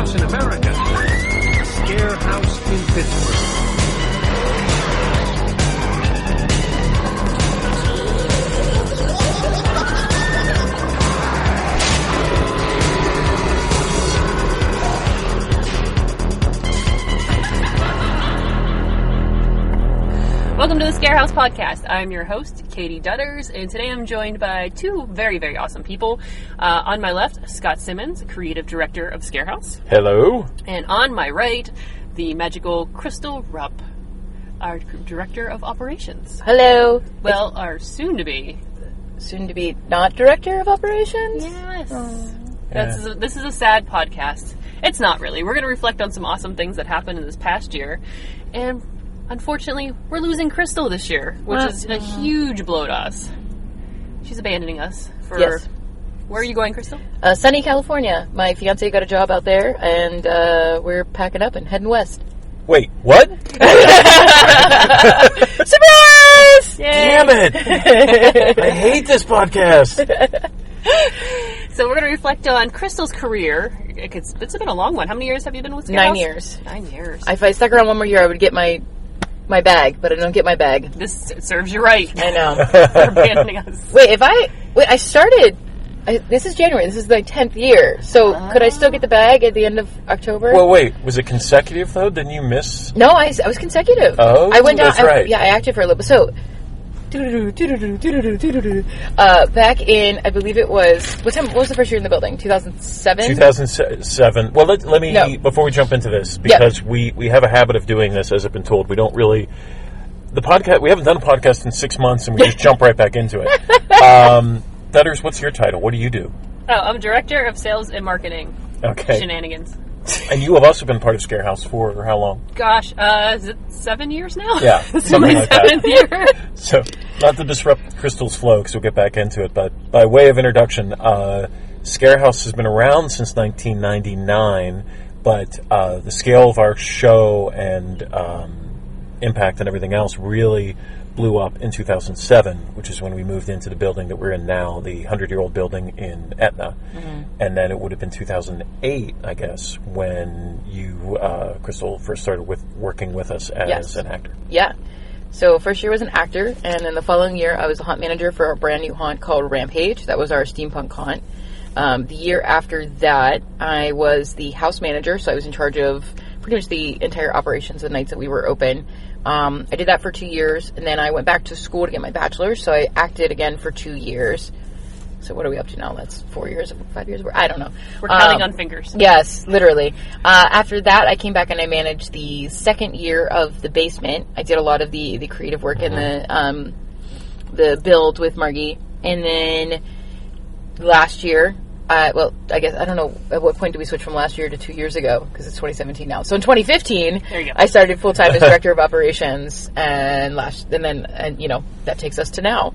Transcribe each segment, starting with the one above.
ScareHouse in America. ScareHouse in Pittsburgh. Welcome to the ScareHouse podcast. I'm your host, Katie Dudders, and today I'm joined by two very, very awesome people. On my left, Scott Simmons, creative director of ScareHouse. Hello. And on my right, the magical Crystal Rupp, our director of operations. Hello. Well, our soon-to-be not director of operations? Yes. Yeah. This is a sad podcast. It's not really. We're going to reflect on some awesome things that happened in this past year, and unfortunately, we're losing Crystal this year, which is a huge blow to us. She's abandoning us for... Yes. Where are you going, Crystal? Sunny, California. My fiance got a job out there, and we're packing up and heading west. Wait, what? Surprise! Yay! Damn it! I hate this podcast. So we're going to reflect on Crystal's career. It's been a long one. How many years have you been with ScareHouse? 9 years. 9 years. If I stuck around one more year, I would get my bag, but I don't get my bag. This serves you right. I know. For abandoning us. I started... this is January. This is my 10th year. So could I still get the bag at the end of October? Well, wait. Was it consecutive, though? Didn't you miss? No, I was consecutive. Oh, I went down. that's right. I acted for a little bit. So, back in, I believe it was, what was the first year in the building? 2007? 2007. Well, let me, before we jump into this, because we have a habit of doing this, as I've been told. We don't really... The podcast, we haven't done a podcast in 6 months, and we just jump right back into it. Dudders, what's your title? What do you do? Oh, I'm director of sales and marketing. Okay. Shenanigans. And you have also been part of ScareHouse for how long? Gosh, is it 7 years now? Yeah, something like that. 7th year. So, not to disrupt Crystal's flow, because we'll get back into it, but by way of introduction, ScareHouse has been around since 1999, but the scale of our show and impact and everything else really blew up in 2007, which is when we moved into the building that we're in now, the 100-year-old building in Etna. Mm-hmm. And then it would have been 2008, I guess, when you, Crystal, first started working with us as an actor. Yeah. So first year was an actor, and then the following year I was a haunt manager for a brand new haunt called Rampage. That was our steampunk haunt. The year after that, I was the house manager, so I was in charge of pretty much the entire operations the nights that we were open. I did that for 2 years, and then I went back to school to get my bachelor's, so I acted again for 2 years. So what are we up to now? That's 4 years, 5 years? I don't know. We're counting on fingers. Yes, literally. After that, I came back and I managed the second year of the basement. I did a lot of the creative work and the build with Margie. And then last year... I guess, I don't know, at what point do we switch from last year to 2 years ago? Because it's 2017 now. So in 2015, I started full-time as director of operations, and that takes us to now.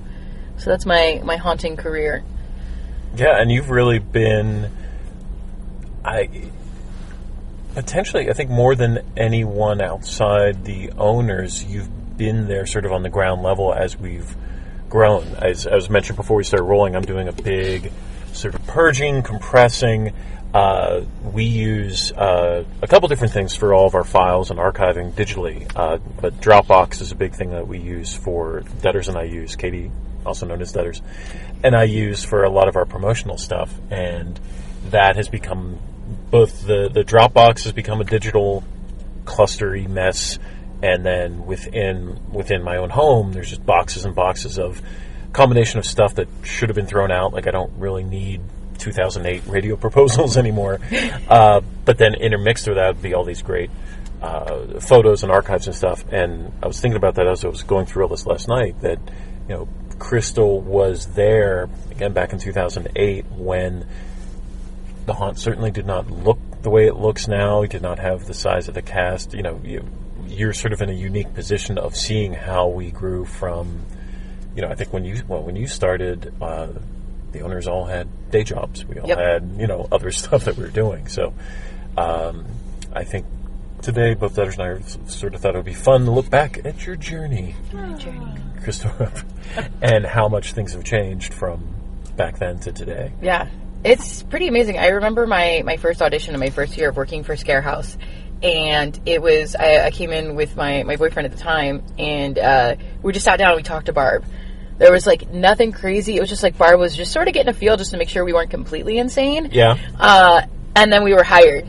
So that's my haunting career. Yeah, and you've really been, potentially, I think more than anyone outside the owners, you've been there sort of on the ground level as we've grown. As mentioned before we started rolling, I'm doing a big... sort of purging, compressing. We use a couple different things for all of our files and archiving digitally. But Dropbox is a big thing that we use for Dudders, and I use, Katie, also known as Dudders, and I use for a lot of our promotional stuff. And that has become, both the Dropbox has become a digital clustery mess, and then within my own home, there's just boxes and boxes of combination of stuff that should have been thrown out. Like, I don't really need 2008 radio proposals anymore. But then intermixed with that would be all these great photos and archives and stuff. And I was thinking about that as I was going through all this last night, that, Crystal was there, again, back in 2008, when the haunt certainly did not look the way it looks now. It did not have the size of the cast. You're sort of in a unique position of seeing how we grew from... I think when you started, the owners all had day jobs. We all had, other stuff that we were doing. So, I think today, both Dudders and I sort of thought it would be fun to look back at your journey, Crystal, and how much things have changed from back then to today. Yeah. It's pretty amazing. I remember my first audition in my first year of working for ScareHouse, and it was, I came in with my boyfriend at the time, and we just sat down and we talked to Barb. There was, like, nothing crazy. It was just, like, Barb was just sort of getting a feel just to make sure we weren't completely insane. Yeah. And then we were hired.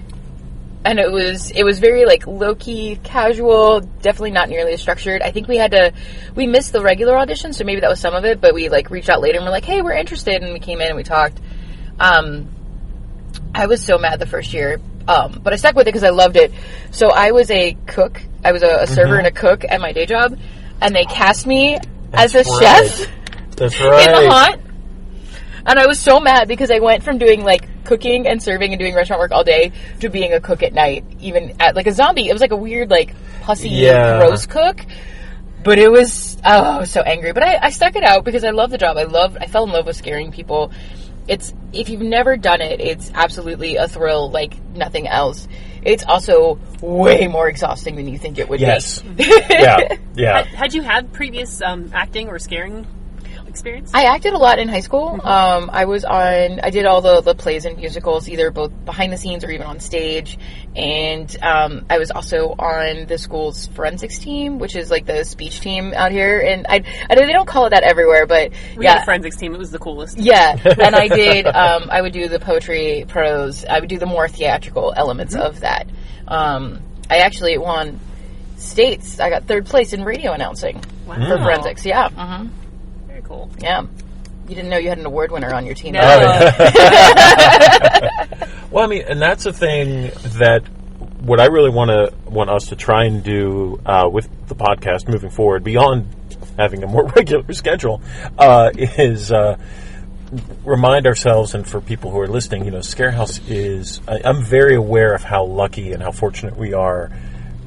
And it was very, like, low-key, casual, definitely not nearly as structured. I think we missed the regular audition, so maybe that was some of it, but we, like, reached out later and we're like, hey, we're interested, and we came in and we talked. I was so mad the first year, but I stuck with it because I loved it. So I was a cook. I was a server and a cook at my day job, and they cast me as a chef. That's right. In the Haunt. And I was so mad because I went from doing, like, cooking and serving and doing restaurant work all day to being a cook at night, even at, like, a zombie. It was like a weird, like, pussy, gross cook. But it was, I was so angry. But I stuck it out because I love the job. I fell in love with scaring people. If you've never done it, it's absolutely a thrill like nothing else. It's also way more exhausting than you think it would be. Yes. Yeah. Had you had previous acting or scaring experience? I acted a lot in high school. I did all the plays and musicals, either both behind the scenes or even on stage. And I was also on the school's forensics team, which is like the speech team out here. And I know they don't call it that everywhere, but we had a forensics team. It was the coolest. Yeah. And I did, I would do the poetry, prose. I would do the more theatrical elements of that. I actually won states. I got 3rd place in radio announcing for forensics. Yeah. Mm-hmm. Cool. Yeah. You didn't know you had an award winner on your team. No. Well, I mean, and that's the thing that what I really want us to try and do with the podcast moving forward, beyond having a more regular schedule, is remind ourselves, and for people who are listening, ScareHouse is, I'm very aware of how lucky and how fortunate we are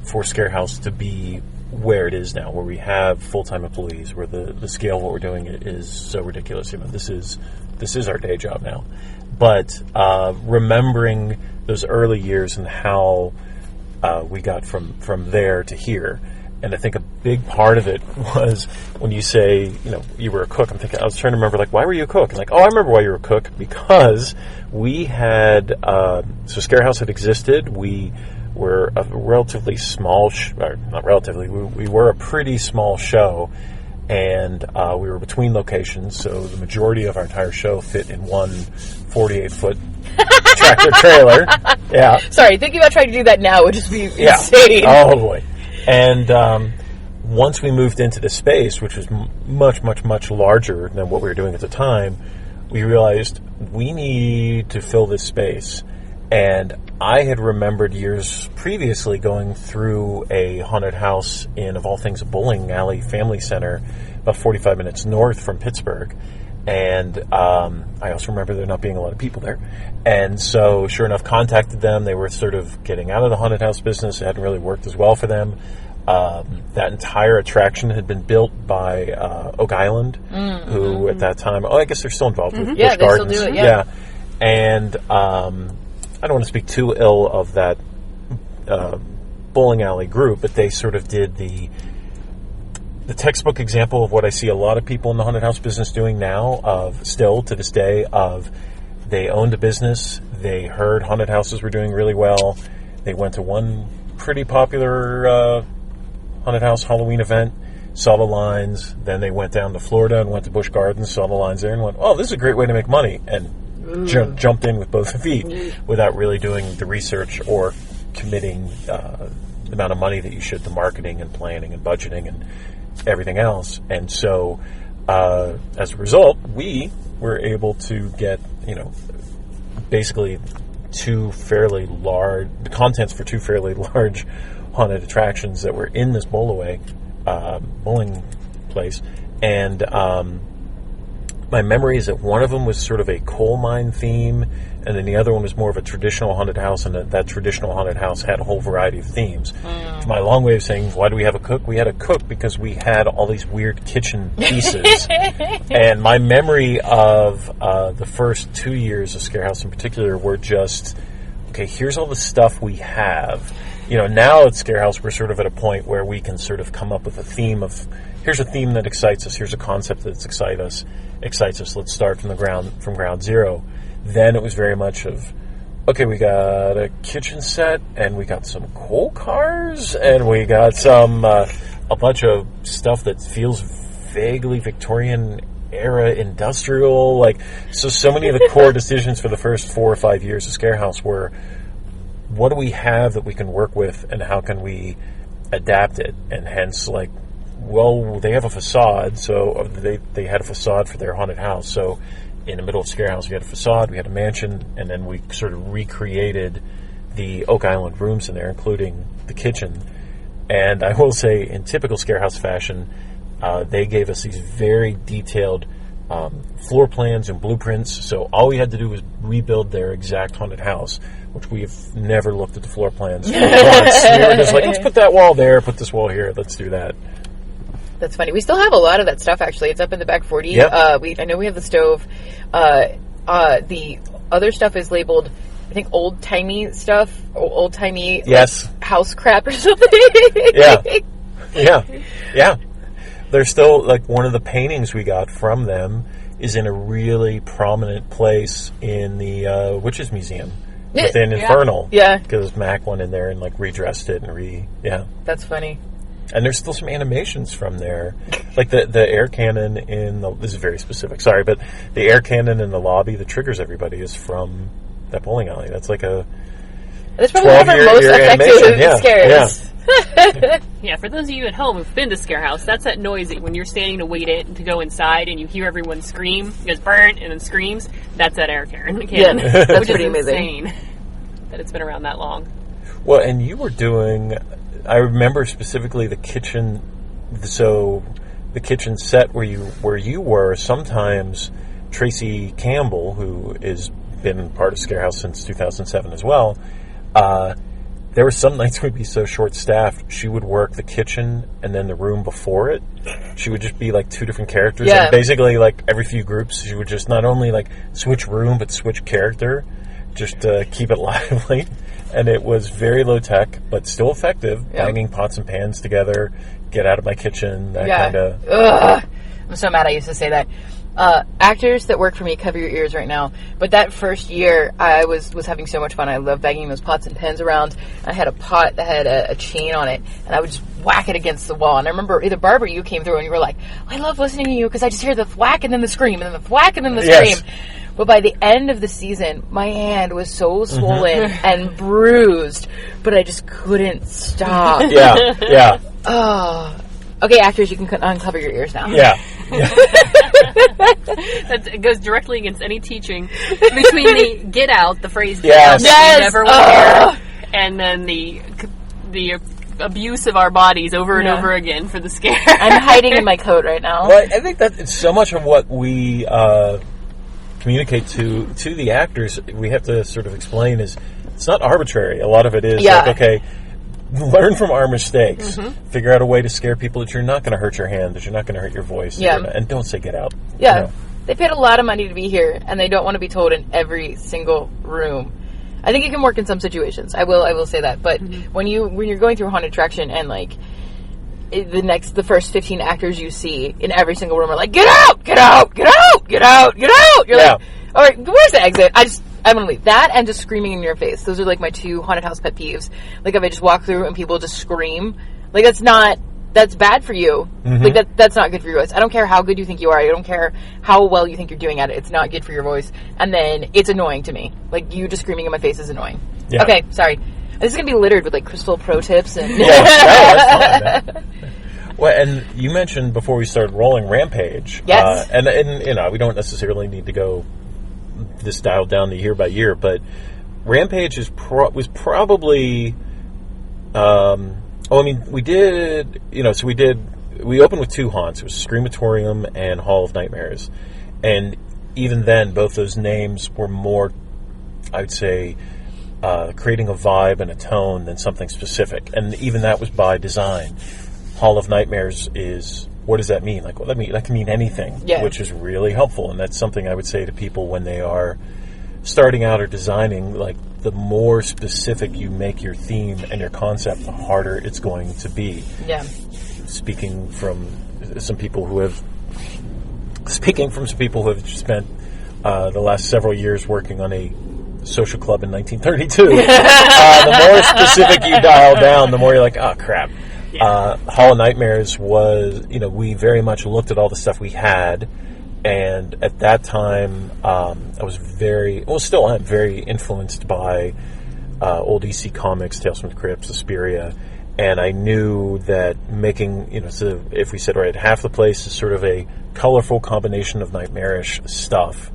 for ScareHouse to be where it is now, where we have full-time employees, where the scale of what we're doing is so ridiculous. This is our day job now. But remembering those early years and how we got from there to here, and I think a big part of it was when you say, you were a cook. I was trying to remember, like, why were you a cook? And like, I remember why you were a cook, because we had so ScareHouse had existed. We were a relatively small, not relatively, we were a pretty small show, and we were between locations, so the majority of our entire show fit in one 48-foot tractor trailer. Yeah. Sorry, thinking about trying to do that now would just be insane. Oh, boy. And once we moved into the space, which was much, much, much larger than what we were doing at the time, we realized we need to fill this space. And I had remembered years previously going through a haunted house in, of all things, a bowling alley family center about 45 minutes north from Pittsburgh. And I also remember there not being a lot of people there. And so, sure enough, contacted them. They were sort of getting out of the haunted house business. It hadn't really worked as well for them. That entire attraction had been built by Oak Island, who at that time, I guess they're still involved with Busch Gardens. Still do it, yeah. And I don't want to speak too ill of that bowling alley group, but they sort of did the textbook example of what I see a lot of people in the haunted house business doing now, of still to this day, of they owned a business, they heard haunted houses were doing really well, they went to one pretty popular haunted house Halloween event, saw the lines, then they went down to Florida and went to Busch Gardens, saw the lines there, and went, oh, this is a great way to make money, and jumped in with both feet without really doing the research or committing the amount of money that you should to marketing and planning and budgeting and everything else. And so as a result, we were able to get, basically the contents for 2 fairly large haunted attractions that were in this bowling place. And my memory is that one of them was sort of a coal mine theme, and then the other one was more of a traditional haunted house, and that traditional haunted house had a whole variety of themes. To my long way of saying, why do we have a cook? We had a cook because we had all these weird kitchen pieces. And my memory of the first 2 years of ScareHouse in particular were just, okay, here's all the stuff we have. Now at ScareHouse, we're sort of at a point where we can sort of come up with a theme of, here's a theme that excites us, here's a concept that excites us, let's start from ground zero. then it was very much of, okay, we got a kitchen set, and we got some coal cars, and we got some a bunch of stuff that feels vaguely Victorian era industrial. Like, so many of the core decisions for the first 4 or 5 years of ScareHouse were, what do we have that we can work with, and how can we adapt it? And hence, like, well, they have a facade, so they had a facade for their haunted house. So in the middle of ScareHouse, we had a facade, we had a mansion, and then we sort of recreated the Oak Island rooms in there, including the kitchen. And I will say, in typical ScareHouse fashion, they gave us these very detailed floor plans and blueprints, so all we had to do was rebuild their exact haunted house, which we've never looked at the floor plans once. We were just like, let's put that wall there, put this wall here, let's do that. That's funny. We still have a lot of that stuff, actually. It's up in the back 40. Yep. I know we have the stove. The other stuff is labeled, I think, old-timey stuff, old-timey Yes. like, house crap or something. Yeah. They're still, like, one of the paintings we got from them is in a really prominent place in the Witches Museum within Infernal. Yeah. Because Mac went in there and, like, redressed it and That's funny. And there's still some animations from there. Like the air cannon in the... This is very specific, sorry, but the air cannon in the lobby that triggers everybody is from that bowling alley. That's like a... That's probably one of our most effective scares. Yeah, for those of you at home who've been to ScareHouse, that's that noise that when you're standing to wait it to go inside and you hear everyone scream, it goes burn and then screams, that's that air cannon. Yeah, that's which pretty is amazing. Insane that it's been around that long. Well, and you were doing... I remember specifically the kitchen. So the kitchen set where you were. Sometimes Tracy Campbell, who has been part of ScareHouse since 2007 as well. There were some nights we'd be so short-staffed, she would work the kitchen and then the room before it. She would just be like 2 different characters. Yeah. And basically, like, every few groups, she would just not only like switch room but switch character, just to keep it lively. And it was very low-tech, but still effective, banging pots and pans together, get out of my kitchen, that kind of... Ugh. I'm so mad I used to say that. Actors that work for me, cover your ears right now. But that first year, I was having so much fun. I loved banging those pots and pans around. I had a pot that had a chain on it, and I would just whack it against the wall. And I remember either Barb or you came through, and you were like, I love listening to you, because I just hear the thwack and then the scream, and then the thwack and then the scream. But by the end of the season, my hand was so swollen and bruised, but I just couldn't stop. Yeah. Oh. Okay, actors, you can uncover your ears now. Yeah. It goes directly against any teaching between the get out, the phrase get Yes. out that you never want to hear, and then the abuse of our bodies over and over again for the scare. I'm hiding in my coat right now. Well, I think that it's so much of what we communicate to the actors, we have to sort of explain, is it's not arbitrary. A lot of it is like, okay, learn from our mistakes. Figure out a way to scare people that you're not going to hurt your hand, that you're not going to hurt your voice. And don't say get out. Yeah. You know? They paid a lot of money to be here, and they don't want to be told in every single room. I think it can work in some situations. I will say that. But when you're going through a haunted attraction and like the first 15 actors you see in every single room are like, get out, get out, get out, get out, get out. You're like, all right, where's the exit? I'm going to leave. That and just screaming in your face. Those are like my 2 haunted house pet peeves. Like if I just walk through and people just scream, like that's bad for you. Like that's not good for your voice. I don't care how good you think you are. I don't care how well you think you're doing at it. It's not good for your voice. And then it's annoying to me. Like you just screaming in my face is annoying. Yeah. Okay, sorry. This is going to be littered with like Crystal pro tips and that's fine. Well, and you mentioned before we started rolling Rampage. Yes. And you know, we don't necessarily need to go this dialed down to year by year, but Rampage was probably we opened with 2 haunts. It was Screamatorium and Hall of Nightmares. And even then, both those names were more, I'd say, creating a vibe and a tone than something specific. And even that was by design. Hall of Nightmares is, what does that mean? Like, well, that can mean anything, which is really helpful. And that's something I would say to people when they are starting out or designing. Like, the more specific you make your theme and your concept, the harder it's going to be. Yeah. Speaking from some people who have spent the last several years working on a social club in 1932. The more specific you dial down, the more you're like, oh, crap. Hall of Nightmares was, we very much looked at all the stuff we had, and at that time, I was still am very influenced by old EC Comics, Tales from the Crypt, Suspiria, and I knew that making, so if we said, all right, half the place is sort of a colorful combination of nightmarish stuff,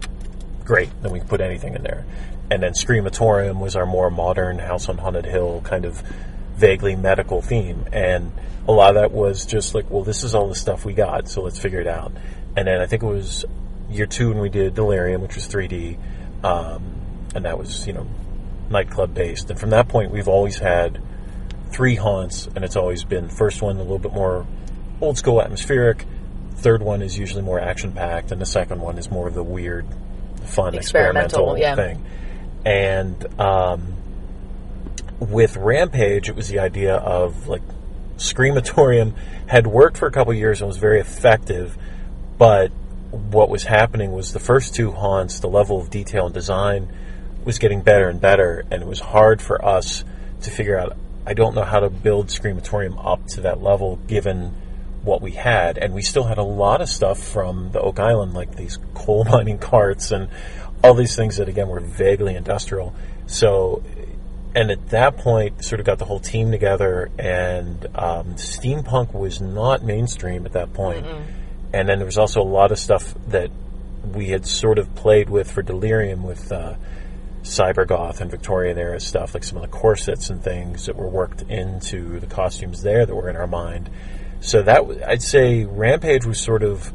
great, then we can put anything in there. And then Screamatorium was our more modern House on Haunted Hill kind of vaguely medical theme. And a lot of that was just like, well, this is all the stuff we got, so let's figure it out. And then I think it was year 2 when we did Delirium, which was 3D. And that was, nightclub based. And from that point, we've always had 3 haunts, and it's always been the first one a little bit more old school atmospheric. Third one is usually more action packed, and the second one is more of the weird, fun, experimental thing. And with Rampage, it was the idea of, like, Screamatorium had worked for a couple of years and was very effective, but what was happening was the first 2 haunts, the level of detail and design was getting better and better, and it was hard for us to figure out, I don't know how to build Screamatorium up to that level given what we had. And we still had a lot of stuff from the Oak Island, like these coal mining carts and all these things that, again, were vaguely industrial. So, and at that point, sort of got the whole team together, and steampunk was not mainstream at that point. And then there was also a lot of stuff that we had sort of played with for Delirium with cybergoth and Victorian era stuff, like some of the corsets and things that were worked into the costumes there that were in our mind. So that, I'd say Rampage was sort of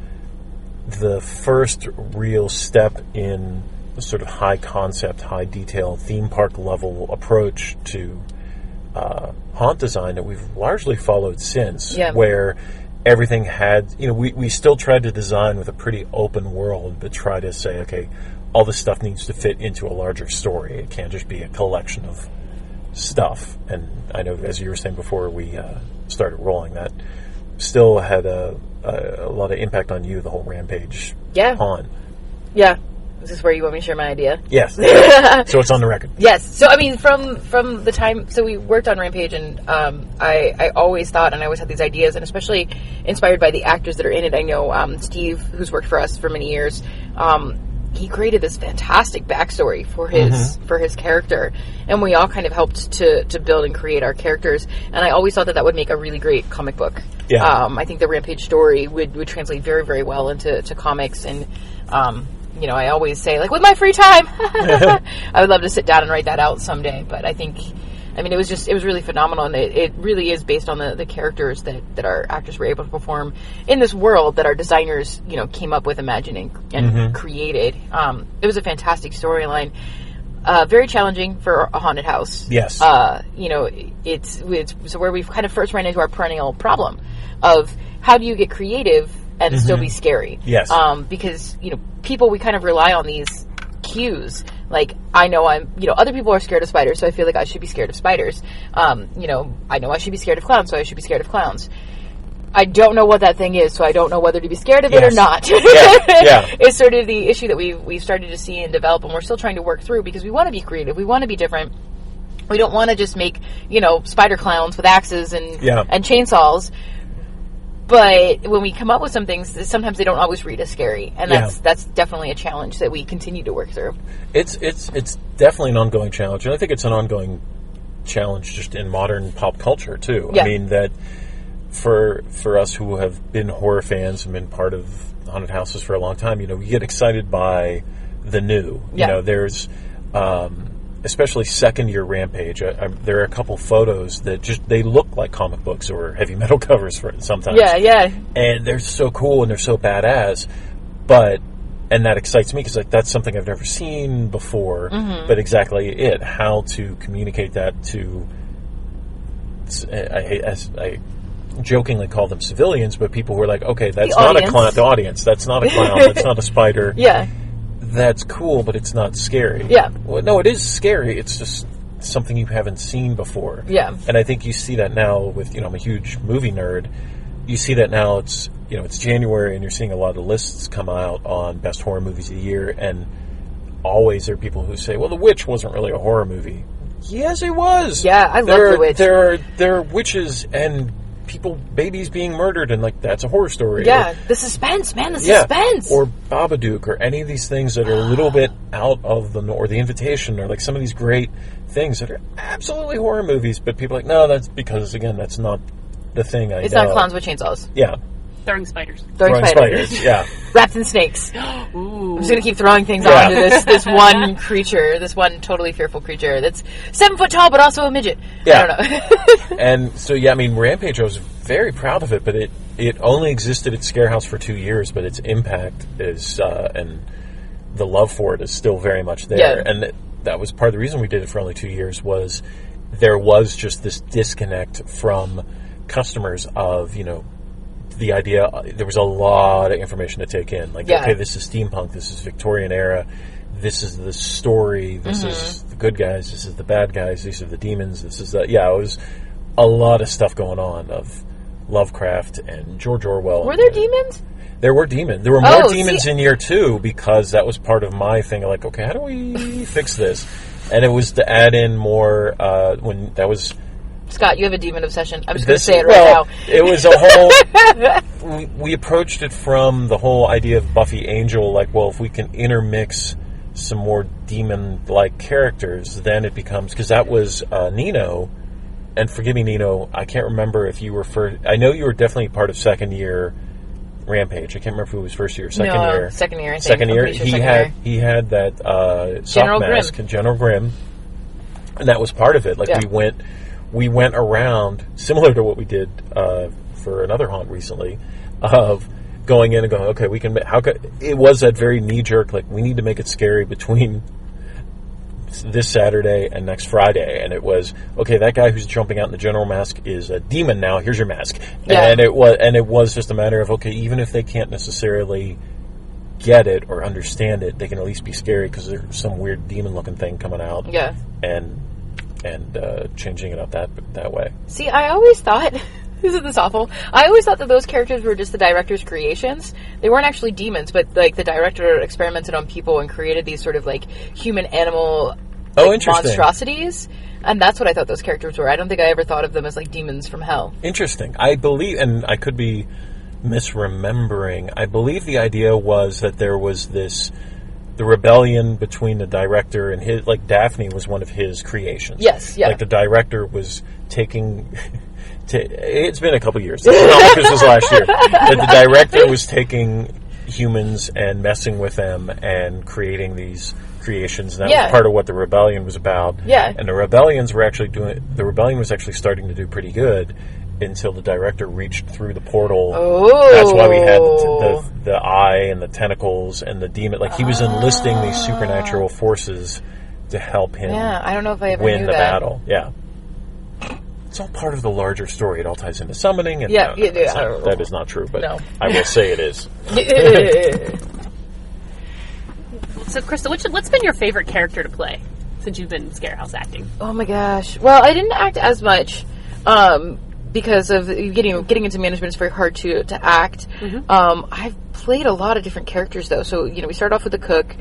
the first real step in the sort of high concept, high detail, theme park level approach to haunt design that we've largely followed since, where everything had, we still tried to design with a pretty open world, but try to say, okay, all this stuff needs to fit into a larger story. It can't just be a collection of stuff. And I know, as you were saying before we started rolling, that still had a lot of impact on you, the whole Rampage haunt. Yeah. Is this where you want me to share my idea? Yes. So it's on the record. Yes. So, I mean, from the time... So we worked on Rampage, and I always thought, and I always had these ideas, and especially inspired by the actors that are in it. I know Steve, who's worked for us for many years, he created this fantastic backstory for his character, and we all kind of helped to build and create our characters. And I always thought that would make a really great comic book. Yeah. I think the Rampage story would translate very, very well into comics, and I always say, like, with my free time, I would love to sit down and write that out someday. But it was really phenomenal, and it really is based on the characters that our actors were able to perform in this world that our designers, came up with, imagining, and created. It was a fantastic storyline. Very challenging for a haunted house. Yes. It's so where we've kind of first ran into our perennial problem of how do you get creative and still be scary. Yes. Because, people, we kind of rely on these cues. Like, I know other people are scared of spiders, so I feel like I should be scared of spiders. I know I should be scared of clowns, so I should be scared of clowns. I don't know what that thing is, so I don't know whether to be scared of it or not. Yeah. It's sort of the issue that we've started to see and develop, and we're still trying to work through, because we want to be creative. We want to be different. We don't want to just make, spider clowns with axes and chainsaws. But when we come up with some things, sometimes they don't always read as scary, and that's definitely a challenge that we continue to work through. It's definitely an ongoing challenge, and I think it's an ongoing challenge just in modern pop culture too. Yeah. I mean, that for us who have been horror fans and been part of haunted houses for a long time, we get excited by the new. There's especially second year Rampage. There are a couple photos that they look like comic books or heavy metal covers for sometimes. Yeah. And they're so cool and they're so badass, and that excites me because that's something I've never seen before. But exactly it, how to communicate that to, I jokingly call them civilians, but people who are like, okay, that's not a clown. The audience, that's not a clown. That's not a spider. Yeah. That's cool, but it's not scary. Yeah. Well, no, it is scary. It's just something you haven't seen before. Yeah. And I think you see that now with, I'm a huge movie nerd. You see that now. It's it's January and you're seeing a lot of lists come out on best horror movies of the year, and always there are people who say, well, The Witch wasn't really a horror movie. Yes, it was. Yeah, I love The Witch. There are witches and babies being murdered, and that's a horror story. Yeah, the suspense, man, the suspense. Or Babadook, or any of these things that are a little bit out of the norm, or The Invitation, or some of these great things that are absolutely horror movies, but people are like, no, that's because, again, that's not the thing I know. It's not clowns with chainsaws. Yeah. Throwing spiders. Throwing spiders, yeah. Wrapped in snakes. Ooh. I'm just going to keep throwing things onto this one creature, this one totally fearful creature that's 7 foot tall but also a midget. Yeah. I don't know. And so, Rampage, I was very proud of it, but it only existed at ScareHouse for 2 years, but its impact is, and the love for it is still very much there. Yeah. And that was part of the reason we did it for only 2 years, was there was just this disconnect from customers of, the idea, there was a lot of information to take in. Okay, this is steampunk, this is Victorian era, this is the story, this is the good guys, this is the bad guys, these are the demons, this is it was a lot of stuff going on of Lovecraft and George Orwell. Were there demons? There were demons. There were more demons in year 2, because that was part of my thing, okay, how do we fix this? And it was to add in more, when that was... Scott, you have a demon obsession. I'm just going to say it right now. It was a whole... we approached it from the whole idea of Buffy Angel, if we can intermix some more demon-like characters, then it becomes... Because that was Nino, and forgive me, Nino, I can't remember if you were first... I know you were definitely part of second year Rampage. I can't remember if it was first year or second year. Second year, I think. Second year. Sure He had that General soft mask, Grimm. General Grimm, and that was part of it. We went around, similar to what we did for another haunt recently, of going in and going, okay, we can. It was that very knee jerk, we need to make it scary between this Saturday and next Friday, and it was okay. That guy who's jumping out in the general mask is a demon now. Here's your mask, and it was just a matter of okay, even if they can't necessarily get it or understand it, they can at least be scary because there's some weird demon-looking thing coming out. Yeah, and changing it up that way. See, I always thought, isn't this awful? I always thought that those characters were just the director's creations. They weren't actually demons, but the director experimented on people and created these sort of human-animal monstrosities. And that's what I thought those characters were. I don't think I ever thought of them as demons from hell. Interesting. I believe, and I could be misremembering, I believe the idea was that there was the rebellion between the director and his, Daphne was one of his creations. Yes, yeah. The director was taking... it's been a couple years. It's not like this was last year. That the director was taking humans and messing with them and creating these creations. And that was part of what the rebellion was about. Yeah. And the rebellion was actually starting to do pretty good until the director reached through the portal. Oh. That's why we had the eye and the tentacles and the demon. He was enlisting these supernatural forces to help him I don't know if I ever win knew the that. battle. Yeah. It's all part of the larger story. It all ties into summoning. And that is not true, but I will say it is. So, Crystal, what's been your favorite character to play since you've been ScareHouse acting? Oh my gosh. Well, I didn't act as much because of getting into management. It's very hard to act. Mm-hmm. I've played a lot of different characters though. So we started off with the cook,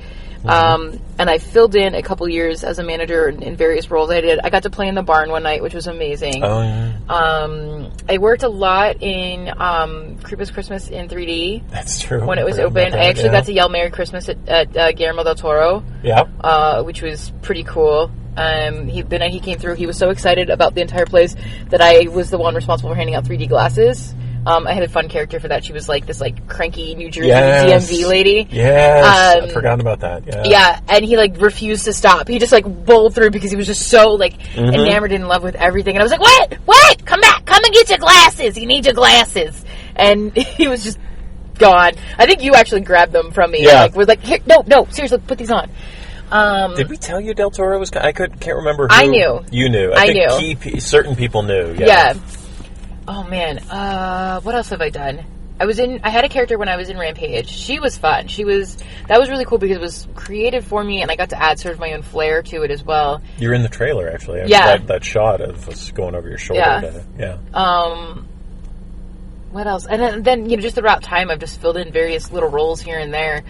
and I filled in a couple years as a manager in various roles. I got to play in the barn one night, which was amazing. Oh yeah. I worked a lot in Creepers Christmas in 3D. That's true. When it was open, I actually got to yell Merry Christmas at Guillermo del Toro. Yeah. Which was pretty cool. The night he came through, he was so excited about the entire place that I was the one responsible for handing out 3D glasses. I had a fun character for that. She was this cranky New Jersey DMV lady. Yes, I'd forgotten about that. Yeah. Yeah, and he refused to stop. He just bowled through because he was just so enamored and in love with everything. And I was like, what? Come back! Come and get your glasses. You need your glasses. And he was just gone. I think you actually grabbed them from me. Yeah. And was like, here, no, seriously, put these on. Did we tell you Del Toro was? I can't remember. Who I knew. You knew. I knew. Certain people knew. Yeah. Oh man. What else have I done? I had a character when I was in Rampage. She was fun. That was really cool because it was created for me, and I got to add sort of my own flair to it as well. You're in the trailer actually. Yeah. That shot of us going over your shoulder. Yeah. what else? And then just throughout time, I've just filled in various little roles here and there.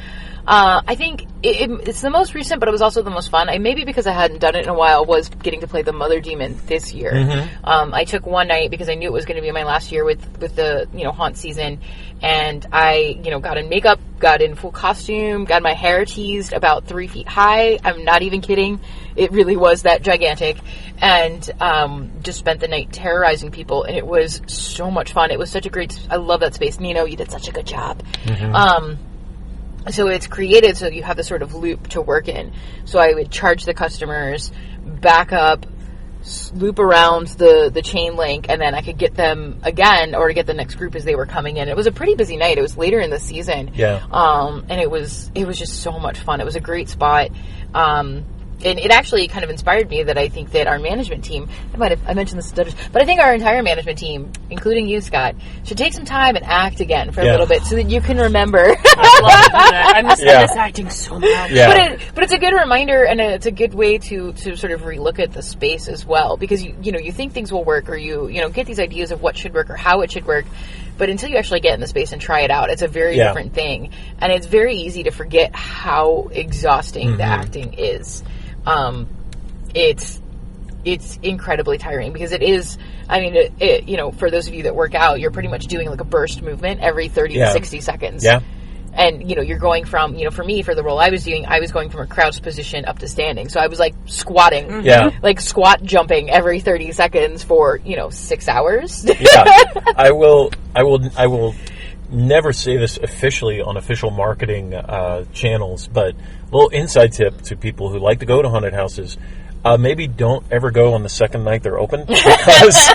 I think it's the most recent, but it was also the most fun. Maybe because I hadn't done it in a while, was getting to play the Mother Demon this year. Mm-hmm. I took one night because I knew it was going to be my last year with the haunt season, and I got in makeup, got in full costume, got my hair teased about 3 feet high. I'm not even kidding. It really was that gigantic, and just spent the night terrorizing people, and it was so much fun. It was such a great. I love that space. Nino, you did such a good job. Mm-hmm. So it's created so you have this sort of loop to work in. So I would charge the customers, back up, loop around the chain link, and then I could get them again, or to get the next group as they were coming in. It was a pretty busy night. It was later in the season. Yeah. And it was just so much fun. It was a great spot. And it actually kind of inspired me that I think that our management team, I mentioned this to Dudders, but I think our entire management team, including you, Scott, should take some time and act again for a little bit so that you can remember. I love to do that. I miss acting so much. Yeah. But it's a good reminder, and it's a good way to sort of relook at the space as well, because you think things will work, or you get these ideas of what should work or how it should work. But until you actually get in the space and try it out, it's a very different thing. And it's very easy to forget how exhausting the acting is. It's incredibly tiring, because it is, for those of you that work out, you're pretty much doing like a burst movement every 30 to 60 seconds. Yeah. And, you're going from, for me, for the role I was doing, I was going from a crouched position up to standing. So I was like squatting, like squat jumping every 30 seconds for, 6 hours. I will never say this officially on official marketing channels, but a little inside tip to people who like to go to haunted houses: maybe don't ever go on the second night they're open, because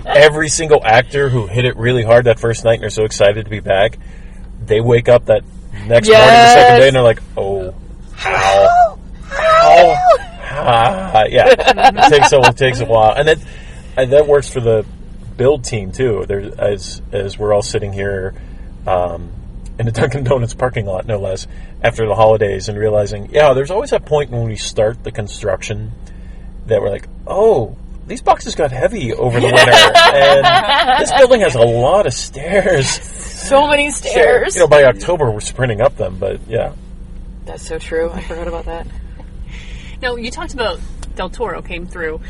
every single actor who hit it really hard that first night and are so excited to be back, they wake up that next morning, the second day, and they're like, "Oh, how?" Yeah, it takes a while, and that works for the build team too. There, as we're all sitting here in the Dunkin' Donuts parking lot, no less, after the holidays, and realizing, there's always that point when we start the construction that we're like, oh, these boxes got heavy over the winter, and this building has a lot of stairs. So many stairs. So, by October we're sprinting up them, but yeah. That's so true. I forgot about that. Now, you talked about Del Toro came through.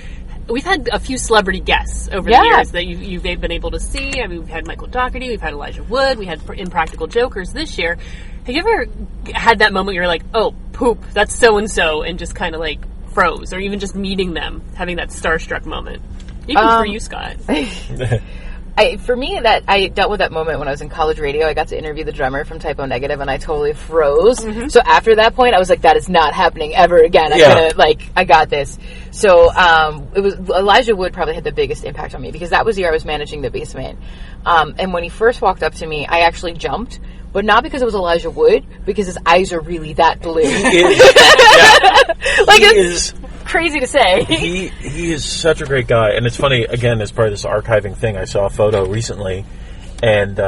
We've had a few celebrity guests over the years that you've been able to see. I mean, we've had Michael Dougherty, we've had Elijah Wood, we had Impractical Jokers this year. Have you ever had that moment where you're like, oh, poop, that's so-and-so, and just kind of like froze, or even just meeting them, having that starstruck moment? Even for you, Scott. For me, that I dealt with that moment when I was in college radio. I got to interview the drummer from Typo Negative, and I totally froze. Mm-hmm. So after that point, I was like, that is not happening ever again. I got this. So it was Elijah Wood probably had the biggest impact on me, because that was the year I was managing the basement. And when he first walked up to me, I actually jumped. But not because it was Elijah Wood, because his eyes are really that blue. It's crazy to say. He is such a great guy. And it's funny, again, as part of this archiving thing, I saw a photo recently, and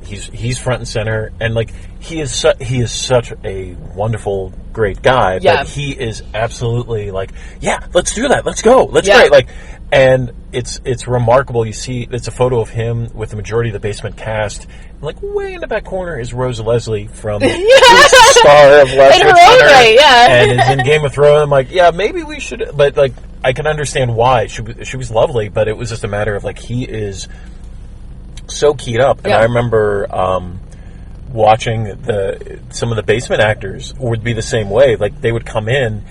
he's front and center, and like he is such a wonderful, great guy. But he is absolutely like, let's do that, let's go, let's go. Like, and it's remarkable. You see, it's a photo of him with the majority of the basement cast. And like way in the back corner is Rose Leslie from the star of Westwood Center, and is in Game of Thrones. I'm like, maybe we should, but like I can understand why. She was lovely, but it was just a matter of like, he is so keyed up. And I remember watching some of the basement actors would be the same way. Like, they would come in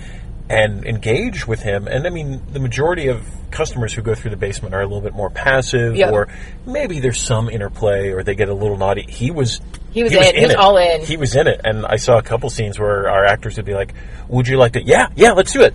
and engage with him. And I mean, the majority of customers who go through the basement are a little bit more passive, or maybe there's some interplay, or they get a little naughty. He was all in. He was in it. And I saw a couple scenes where our actors would be like, would you like to? Yeah, let's do it.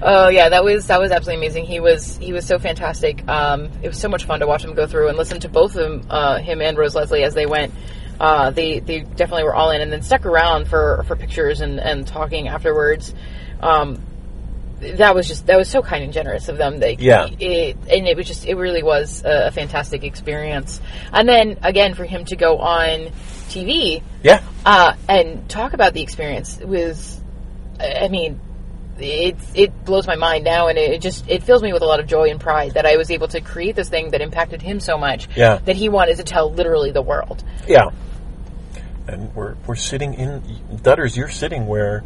Oh yeah, that was absolutely amazing. He was so fantastic. It was so much fun to watch him go through and listen to both of them, him and Rose Leslie, as they went. They definitely were all in, and then stuck around for pictures and talking afterwards. That was so kind and generous of them. It really was a fantastic experience. And then again, for him to go on TV, and talk about the experience was, I mean, it blows my mind now, and it fills me with a lot of joy and pride that I was able to create this thing that impacted him so much that he wanted to tell literally the world. Yeah. And we're sitting in Dudders. You're sitting where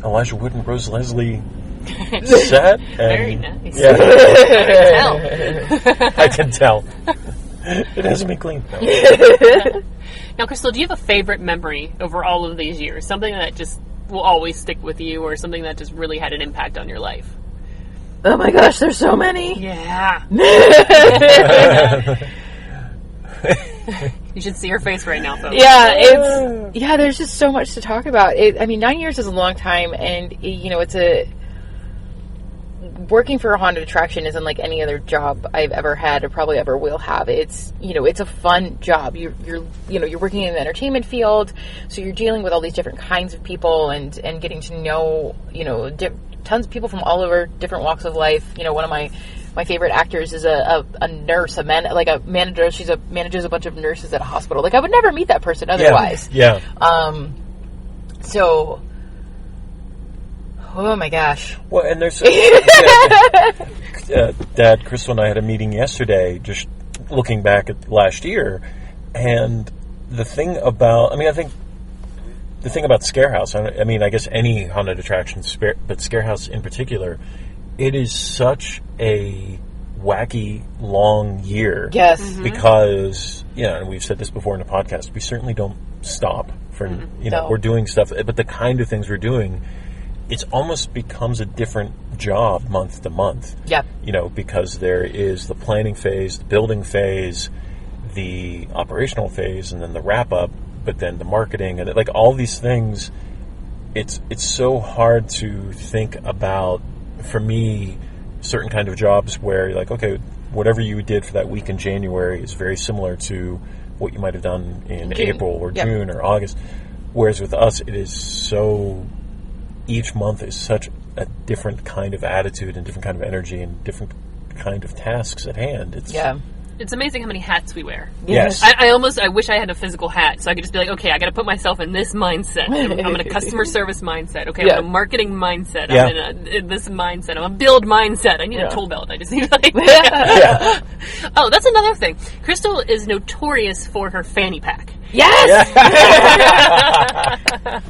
Elijah Wood and Rose Leslie sat. And, Very nice. Yeah. I can tell. I can tell. It hasn't been cleaned. Now, Crystal, do you have a favorite memory over all of these years? Something that just will always stick with you, or something that just really had an impact on your life? Oh my gosh, there's so many. Yeah. You should see her face right now, folks. Yeah, there's just so much to talk about. 9 years is a long time, and working for a haunted attraction isn't like any other job I've ever had or probably ever will have. It's a fun job. You're working in the entertainment field, so you're dealing with all these different kinds of people and getting to know tons of people from all over different walks of life. One of my favorite actors is a nurse, a manager. She manages a bunch of nurses at a hospital. Like, I would never meet that person otherwise. Yeah. So, oh my gosh. Well, and there's Dad, Crystal, and I had a meeting yesterday, just looking back at last year, and the thing about, I think the thing about ScareHouse, I guess any haunted attraction, but ScareHouse in particular, it is such a wacky, long year. Yes. Mm-hmm. Because, and we've said this before in the podcast, we certainly don't stop for, No. we're doing stuff, but the kind of things we're doing, it almost becomes a different job month to month. Yep. Because there is the planning phase, the building phase, the operational phase, and then the wrap up, but then the marketing, and all these things. It's so hard to think about, for me, certain kind of jobs where you're like, okay, whatever you did for that week in January is very similar to what you might have done in June. April or Yep. June or August. Whereas with us, it is so, each month is such a different kind of attitude and different kind of energy and different kind of tasks at hand. It's amazing how many hats we wear. Yes. I wish I had a physical hat, so I could just be like, okay, I got to put myself in this mindset. I'm in a customer service mindset. Okay, I'm in a marketing mindset. Yeah. I'm in this mindset. I'm a build mindset. I need a tool belt. I just need Oh, that's another thing. Crystal is notorious for her fanny pack. Yes!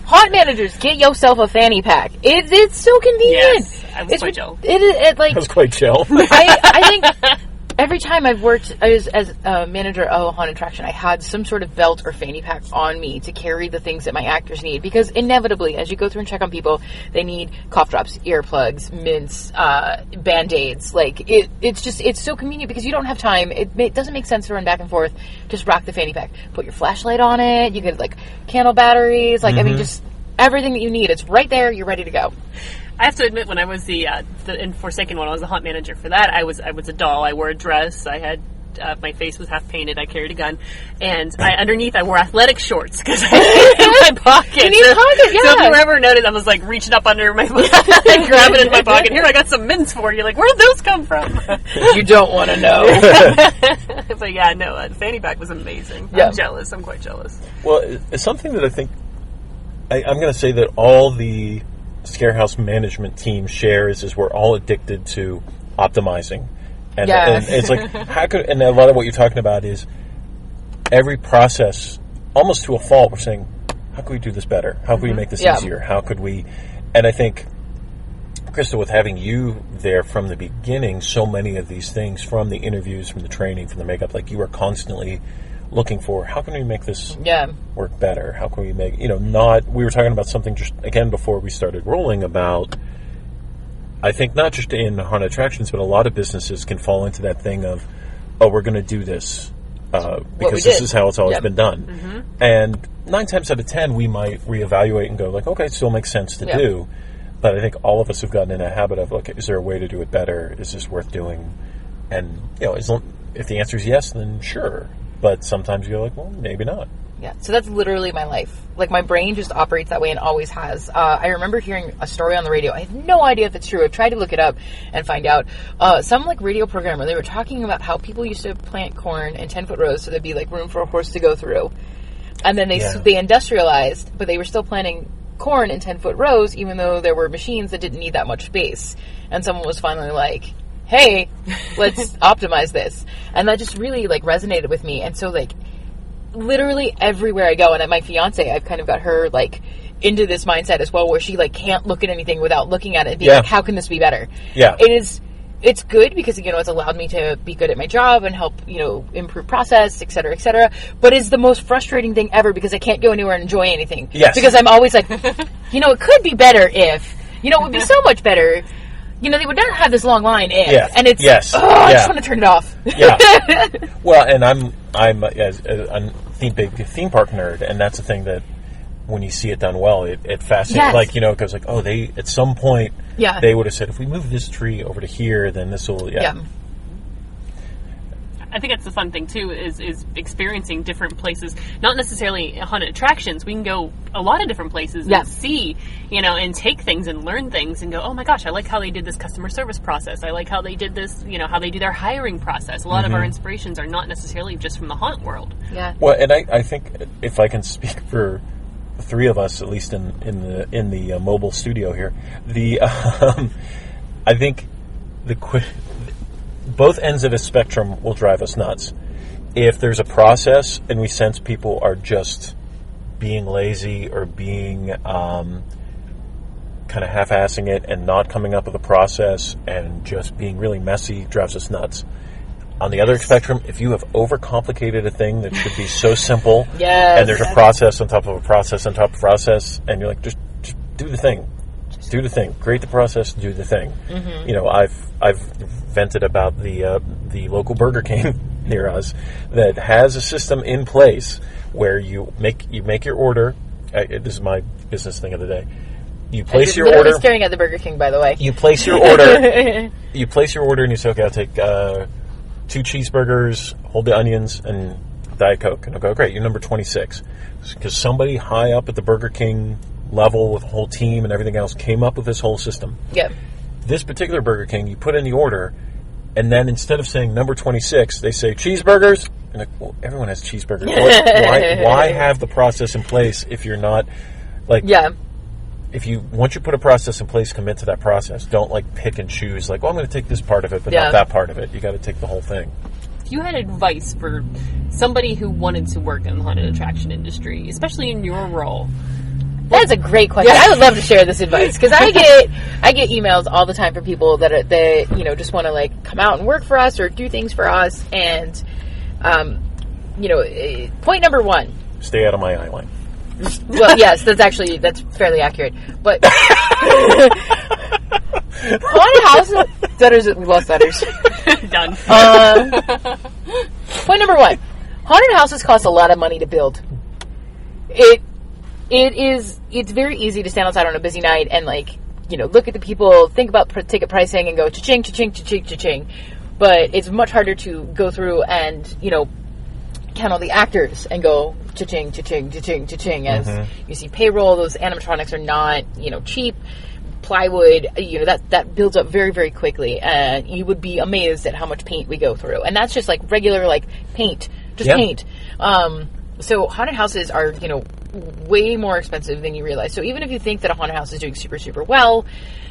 Haunt managers, get yourself a fanny pack. It's so convenient. Yes, I was quite chill. That was quite chill. I think every time I've worked as a manager of a haunted attraction, I had some sort of belt or fanny pack on me to carry the things that my actors need. Because inevitably, as you go through and check on people, they need cough drops, earplugs, mints, Band-Aids. It's so convenient because you don't have time. It doesn't make sense to run back and forth. Just rock the fanny pack. Put your flashlight on it. You get candle batteries. Just everything that you need. It's right there. You're ready to go. I have to admit, when I was the in Forsaken one, I was the haunt manager for that. I was a doll. I wore a dress. I had my face was half painted. I carried a gun, and underneath I wore athletic shorts because I had it in my pocket. You need pockets, yeah. So if you ever noticed, I was reaching up under my grab it in my pocket. Here, I got some mints for you. Where did those come from? You don't want to know. But yeah, no, the fanny pack was amazing. Yeah. I'm jealous. I'm quite jealous. Well, it's something that I think I'm going to say that all the ScareHouse management team shares is we're all addicted to optimizing, and it's and a lot of what you're talking about is every process, almost to a fault. We're saying, how can we do this better? How can we make this easier? How could we? And I think, Crystal, with having you there from the beginning, so many of these things, from the interviews, from the training, from the makeup, you are constantly looking for, how can we make this work better? How can we make, we were talking about something just, again, before we started rolling about, I think not just in haunted attractions, but a lot of businesses can fall into that thing of, oh, we're going to do this because this is how it's always been done. Mm-hmm. And 9 times out of 10, we might reevaluate and go okay, it still makes sense to do. But I think all of us have gotten in a habit of, is there a way to do it better? Is this worth doing? And, if the answer is yes, then sure. But sometimes you're well, maybe not. Yeah, so that's literally my life. My brain just operates that way and always has. I remember hearing a story on the radio. I have no idea if it's true. I tried to look it up and find out. Some radio programmer, they were talking about how people used to plant corn in 10-foot rows so there'd be room for a horse to go through. And then they industrialized, but they were still planting corn in 10-foot rows, even though there were machines that didn't need that much space. And someone was finally like, hey, let's optimize this. And that just really, like, resonated with me. And so, like, literally everywhere I go, and at my fiance, I've kind of got her, like, into this mindset as well, where she, like, can't look at anything without looking at it and being like, how can this be better? Yeah. It's good because, you know, it's allowed me to be good at my job and help, you know, improve process, et cetera, but it's the most frustrating thing ever because I can't go anywhere and enjoy anything. Yes. Because I'm always like, you know, it could be better if, you know, it would be so much better. You know, they would not have this long line if. Yeah. And it's, I just want to turn it off. Yeah. Well, and I'm as a big theme park nerd, and that's the thing that when you see it done well, it fascinates. Yes. Like, you know, it goes like, oh, they, at some point, Yeah. they would have said, if we move this tree over to here, then this will, Yeah. I think that's the fun thing too, is experiencing different places. Not necessarily haunted attractions. We can go a lot of different places Yeah. and see, you know, and take things and learn things and go, oh my gosh, I like how they did this customer service process. I like how they did this, you know, how they do their hiring process. A lot of our inspirations are not necessarily just from the haunt world. Yeah. Well, and I think if I can speak for the three of us, at least in the mobile studio here, I think both ends of the spectrum will drive us nuts. If there's a process and we sense people are just being lazy or being kind of half-assing it and not coming up with a process and just being really messy, drives us nuts. On the other spectrum, if you have overcomplicated a thing that should be so simple, Yes. and there's a process on top of a process on top of a process, and you're like, just do the thing. Do the thing. Create the process, do the thing. You know, I've vented about the local Burger King near us that has a system in place where you make your order. This is my business thing of the day. You place your order. Staring at the Burger King, by the way. You place your order. You place your order, and you say, okay, I'll take 2 cheeseburgers, hold the onions, and Diet Coke. And I'll go, great, you're number 26. Because somebody high up at the Burger King level with a whole team and everything else came up with this whole system. Yeah. This particular Burger King, you put in the order, and then instead of saying number 26, they say cheeseburgers. And like, well, everyone has cheeseburgers. Why have the process in place if you're not, like... Yeah. Once you put a process in place, commit to that process. Don't, like, pick and choose. Like, well, I'm going to take this part of it, but not that part of it. You got to take the whole thing. If you had advice for somebody who wanted to work in the haunted attraction industry, especially in your role... That's a great question. I would love to share this advice because I get emails all the time from people that you know, just want to, like, come out and work for us or do things for us. And you know, point number 1. Stay out of my eye line. Well, yes, that's fairly accurate. But haunted house, Dudders, we lost Dudders. Done. Point number 1: haunted houses cost a lot of money to build. It's very easy to stand outside on a busy night and, like, you know, look at the people, think about ticket pricing and go cha-ching, cha-ching, cha-ching, cha-ching. But it's much harder to go through and, you know, count all the actors and go cha-ching, cha-ching, cha-ching, cha-ching. As you see payroll, those animatronics are not, you know, cheap. Plywood, you know, that builds up very, very quickly. And you would be amazed at how much paint we go through. And that's just, like, regular, like, paint. Just paint. So haunted houses are, you know, way more expensive than you realize. So even if you think that a haunted house is doing super, super well,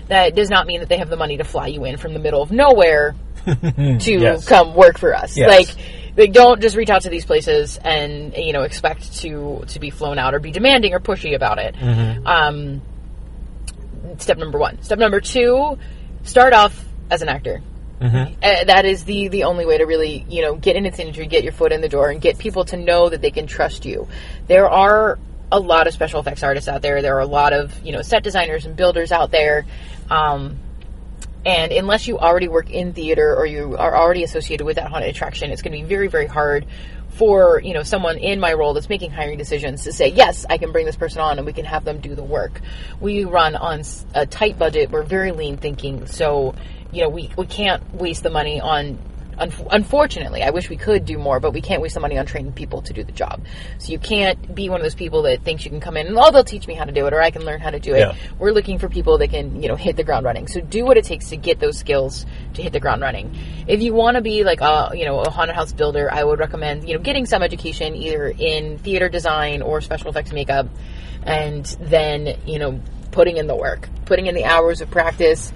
that does not mean that they have the money to fly you in from the middle of nowhere to come work for us. Yes. Like, don't just reach out to these places and, you know, expect to be flown out or be demanding or pushy about it. Step number 1. Step number 2, start off as an actor. That is the only way to really, you know, get in its industry, get your foot in the door, and get people to know that they can trust you. There are a lot of special effects artists out there. There are a lot of, you know, set designers and builders out there. And unless you already work in theater or you are already associated with that haunted attraction, it's going to be very, very hard for, you know, someone in my role that's making hiring decisions to say, yes, I can bring this person on and we can have them do the work. We run on a tight budget. We're very lean thinking. So, you know, we can't waste the money on, unfortunately, I wish we could do more, but we can't waste the money on training people to do the job. So you can't be one of those people that thinks you can come in and, oh, they'll teach me how to do it, or I can learn how to do it. Yeah. We're looking for people that can, you know, hit the ground running. So do what it takes to get those skills to hit the ground running. If you want to be like a, you know, a haunted house builder, I would recommend, you know, getting some education either in theater design or special effects makeup. and then, putting in the work, putting in the hours of practice,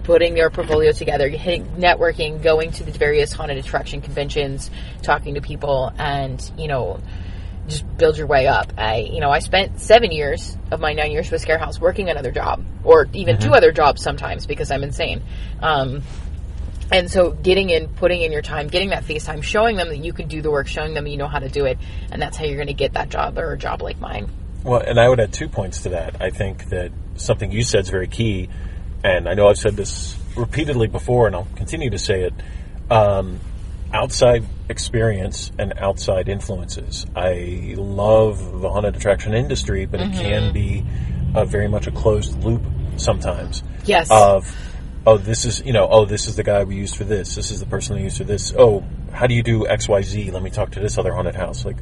putting your portfolio together, hitting networking, going to the various haunted attraction conventions, talking to people, and, just build your way up. I spent 7 years of my 9 years with ScareHouse working another job, or even 2 other jobs sometimes, because I'm insane. And so getting in, putting in your time, getting that face time, showing them that you can do the work, showing them you know how to do it, and that's how you're going to get that job, or a job like mine. Well, and I would add 2 points to that. I think that something you said is very key, and I know I've said this repeatedly before, and I'll continue to say it. Outside experience and outside influences. I love the haunted attraction industry, but it can be very much a closed loop sometimes. Yes. This is the guy we used for this. This is the person we used for this. Oh, how do you do XYZ? Let me talk to this other haunted house. Like,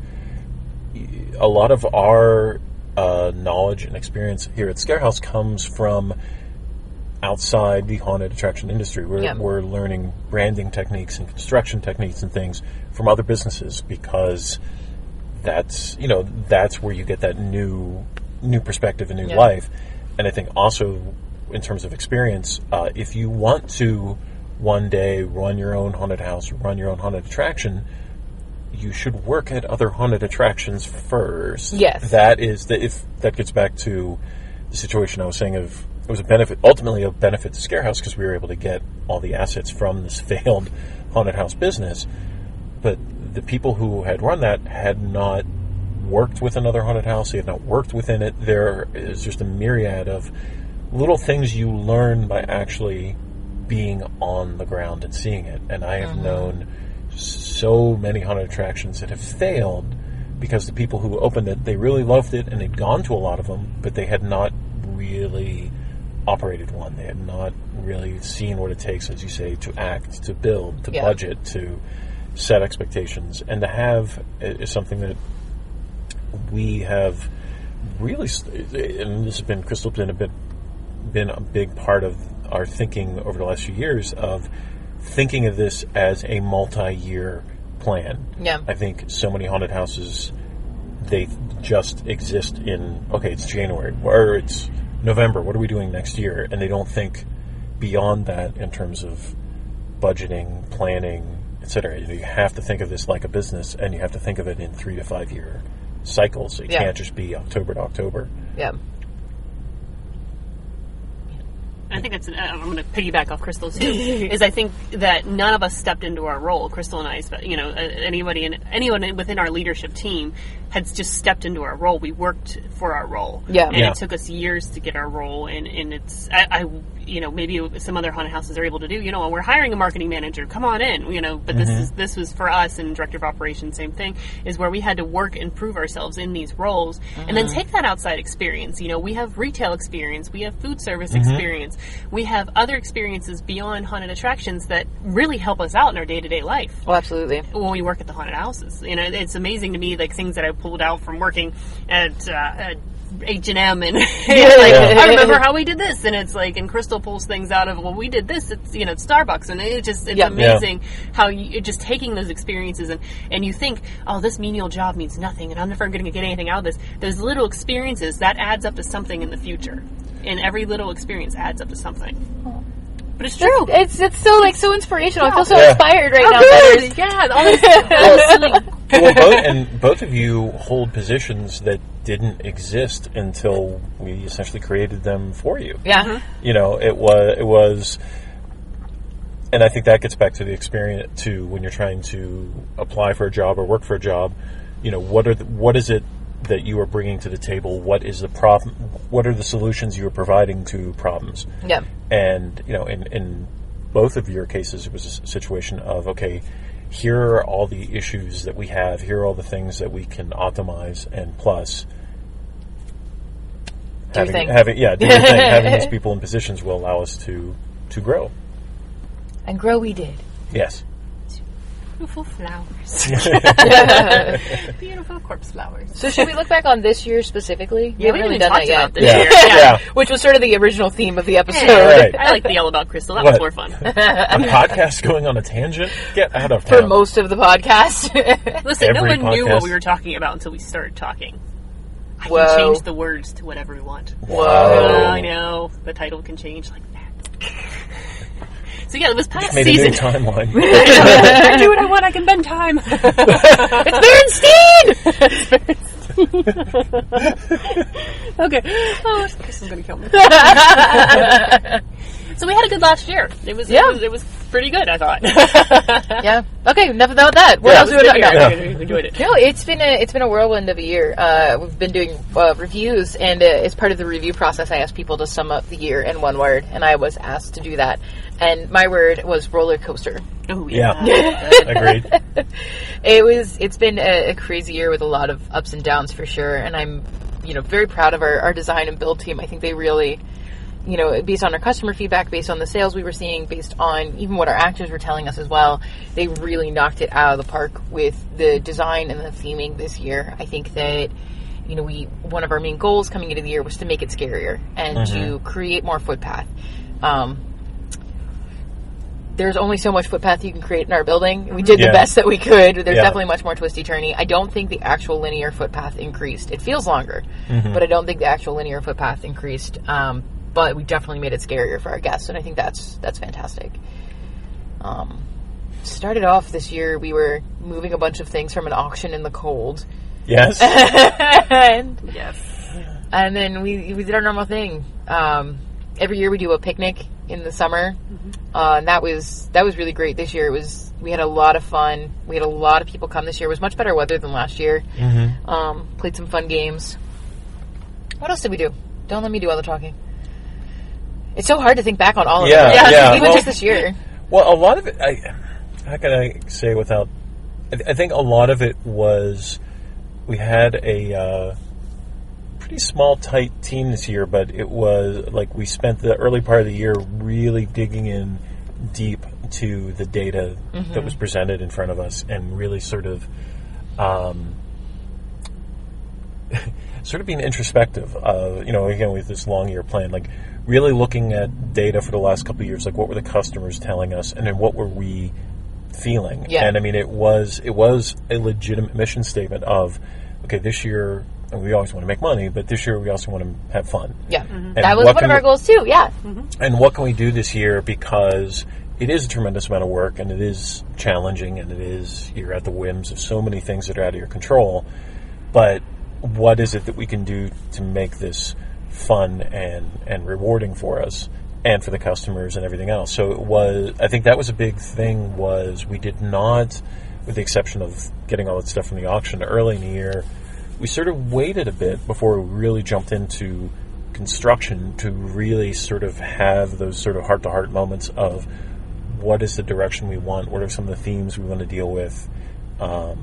a lot of our knowledge and experience here at ScareHouse comes from outside the haunted attraction industry. We're learning branding techniques and construction techniques and things from other businesses, because that's where you get that new perspective and new life. And I think also, in terms of experience, if you want to one day run your own haunted house or run your own haunted attraction, you should work at other haunted attractions first. Yes. If that gets back to the situation I was saying of, it was ultimately a benefit to ScareHouse, because we were able to get all the assets from this failed haunted house business. But the people who had run that had not worked with another haunted house. They had not worked within it. There is just a myriad of little things you learn by actually being on the ground and seeing it. And I have known so many haunted attractions that have failed because the people who opened it, they really loved it and they'd gone to a lot of them, but they had not really operated one. They had not really seen what it takes, as you say, to act, to build, to budget, to set expectations. And to have is something that we have really, and this has been, Crystal, been a big part of our thinking over the last few years, of thinking of this as a multi-year plan. Yeah. I think so many haunted houses, they just exist in, okay, it's January, or it's November, what are we doing next year? And they don't think beyond that in terms of budgeting, planning, etc. You have to think of this like a business, and you have to think of it in 3 to 5 year cycles. It can't just be October to October. Yeah. I think I'm going to piggyback off Crystal's too. Is I think that none of us stepped into our role. Crystal and I, anyone within our leadership team had just stepped into our role. We worked for our role. Yeah. And it took us years to get our role. And it's, maybe some other haunted houses are able to do, we're hiring a marketing manager, come on in, but this was for us, and director of operations, same thing, is where we had to work and prove ourselves in these roles, and then take that outside experience. We have retail experience, we have food service experience, we have other experiences beyond haunted attractions that really help us out in our day-to-day life. Well, absolutely. When we work at the haunted houses, it's amazing to me, like things that I pulled out from working at H&M and I remember how we did this, and it's like, and Crystal pulls things out of, well, we did this, it's it's Starbucks, and it's amazing how you're just taking those experiences and you think, oh, this menial job means nothing and I'm never going to get anything out of this. Those little experiences, that adds up to something in the future, and every little experience adds up to something. But it's true. It's so inspirational. I feel so inspired right now. Good. Yeah, all this silly. Well, both of you hold positions that didn't exist until we essentially created them for you. Yeah. It was, and I think that gets back to the experience too, when you're trying to apply for a job or work for a job. What is it that you are bringing to the table? What is the problem? What are the solutions you are providing to problems? Yeah. And in both of your cases, it was a situation of, okay, here are all the issues that we have. Here are all the things that we can optimize, and plus, do your thing. Having these people in positions will allow us to grow. And grow we did. Yes. Beautiful flowers. Beautiful corpse flowers. So should we look back on this year specifically? Yeah, we haven't really done that yet. This year. Yeah. Which was sort of the original theme of the episode. Yeah, right. I like the Yell About Crystal. That was more fun. A podcast going on a tangent? Get out of town. For most of the podcast. Listen, no one knew what we were talking about until we started talking. I Whoa. can change the words to whatever we want. Whoa. I know. The title can change like that. So yeah, this past Made season... a new timeline. I can do what I want. I can bend time. It's Bernstein! Okay. Oh, this is going to kill me. So we had a good last year. It was pretty good, I thought. Yeah. Okay, enough about that. What else do we talk about? We enjoyed it. No, it's been a whirlwind of a year. We've been doing reviews, and as part of the review process, I asked people to sum up the year in one word, and I was asked to do that. And my word was roller coaster. Oh yeah. Agreed. It's been a crazy year with a lot of ups and downs for sure, and I'm very proud of our design and build team. I think they really, based on our customer feedback, based on the sales we were seeing, based on even what our actors were telling us as well, they really knocked it out of the park with the design and the theming this year. I think that one of our main goals coming into the year was to make it scarier and to create more footpath. There's only so much footpath you can create in our building. We did the best that we could. There's definitely much more twisty-turny. I don't think the actual linear footpath increased. It feels longer, but I don't think the actual linear footpath increased. But we definitely made it scarier for our guests, and I think that's fantastic. Started off this year, we were moving a bunch of things from an auction in the cold. Yes. And then we did our normal thing. Every year we do a picnic in the summer, and that was really great. This year we had a lot of fun. We had a lot of people come this year. It was much better weather than last year. Played some fun games. What else did we do? Don't let me do all the talking. It's so hard to think back on all of it. Even just this year. Well, a lot of it, how can I say without... I think a lot of it was... We had a pretty small, tight team this year, but it was like we spent the early part of the year really digging in deep to the data that was presented in front of us and really sort of being introspective of, again, with this long year plan, like really looking at data for the last couple of years, like what were the customers telling us and then what were we feeling? Yeah. And I mean, it was a legitimate mission statement of, okay, this year, and we always want to make money, but this year we also want to have fun. Yeah. That was one of our goals too, yeah. And what can we do this year, because it is a tremendous amount of work and it is challenging and you're at the whims of so many things that are out of your control, but what is it that we can do to make this fun and rewarding for us and for the customers and everything else? So I think that was a big thing, was we did not, with the exception of getting all that stuff from the auction early in the year, we sort of waited a bit before we really jumped into construction to really sort of have those sort of heart-to-heart moments of what is the direction we want, what are some of the themes we want to deal with. And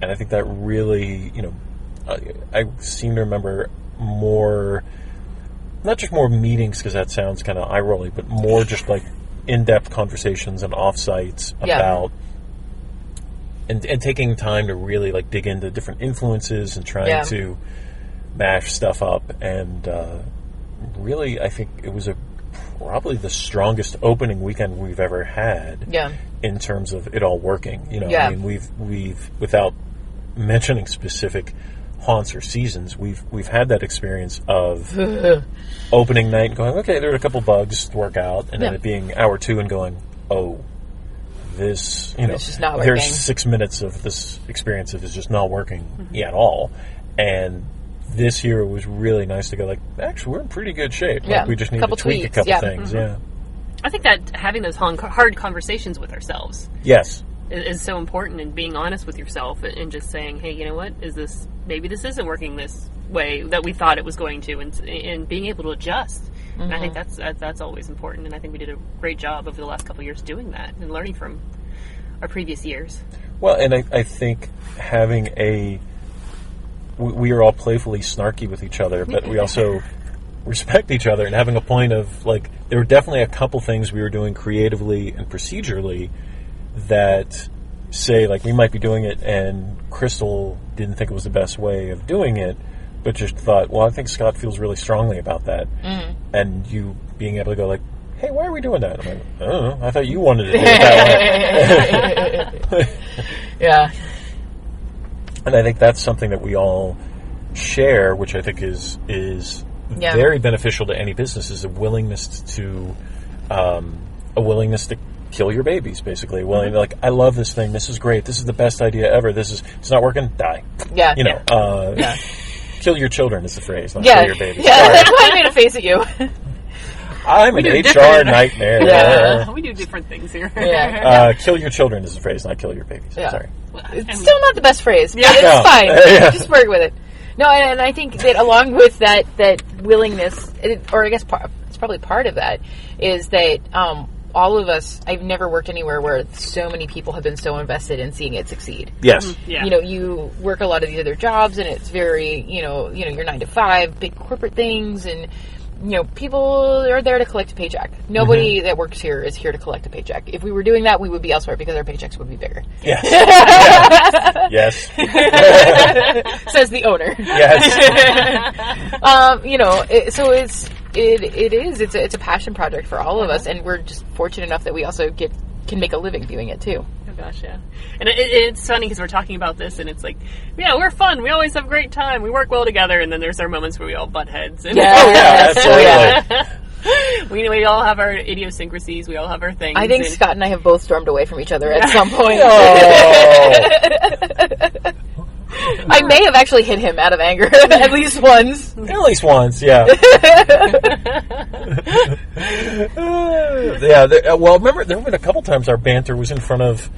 I think that really, I seem to remember more, not just more meetings, because that sounds kind of eye-rolly, but more just like in-depth conversations and off-sites about and taking time to really like dig into different influences and trying to mash stuff up. And really, I think it was probably the strongest opening weekend we've ever had in terms of it all working. I mean, we've without mentioning specific haunts or seasons, we've had that experience of opening night and going, okay, there are a couple bugs to work out, and then it being hour 2 and going, oh, this, it's just not working. There's 6 minutes of this experience that is just not working at all. And this year it was really nice to go, like, actually, we're in pretty good shape. Like, we just need to tweak a couple things. I think that having those hard conversations with ourselves is so important, and being honest with yourself and just saying, hey, you know what, maybe this isn't working this way that we thought it was going to, and being able to adjust. And I think that's always important, and I think we did a great job over the last couple of years doing that and learning from our previous years. Well, and I think having we are all playfully snarky with each other, but we also respect each other, and having a point of, like, there were definitely a couple things we were doing creatively and procedurally that, say, like, we might be doing it and Crystal didn't think it was the best way of doing it, but just thought, well, I think Scott feels really strongly about that. And you being able to go, like, hey, why are we doing that? I'm like, I don't know. I thought you wanted to do it that way. Yeah. And I think that's something that we all share, which I think is Yeah. very beneficial to any business, is a willingness to kill your babies, basically. Willing, like, I love this thing. This is great. This is the best idea ever. It's not working. Die. Yeah. You know. Kill your children is the phrase, not Yeah. kill your babies. Yeah, Sorry. that's why I made a face at you. I'm an do HR different- nightmare. Yeah. We do different things here. Yeah. Kill your children is the phrase, not kill your babies. Yeah. Sorry. It's still not the best phrase, but Yeah. it's No. fine. Yeah. Just work with it. No, and I think that along with that willingness, or I guess it's probably part of that, is that all of us, I've never worked anywhere where so many people have been so invested in seeing it succeed. Yes. Yeah. You know, you work a lot of these other jobs, and it's very, you're 9 to 5, big corporate things, and people are there to collect a paycheck. Nobody that works here is here to collect a paycheck. If we were doing that, we would be elsewhere because our paychecks would be bigger. Yes. Yes. Says the owner. Yes. So it's a passion project for all of us, and we're just fortunate enough that we also can make a living doing it too. Oh gosh, yeah. And it's funny because we're talking about this, and it's like, yeah, we're fun. We always have a great time. We work well together, and then there's our moments where we all butt heads. And Oh, yeah, absolutely. we all have our idiosyncrasies. We all have our things. I think and- Scott and I have both stormed away from each other at some point. I may have actually hit him out of anger at least once. At least once, yeah. Well, remember, there have been a couple times our banter was in front of...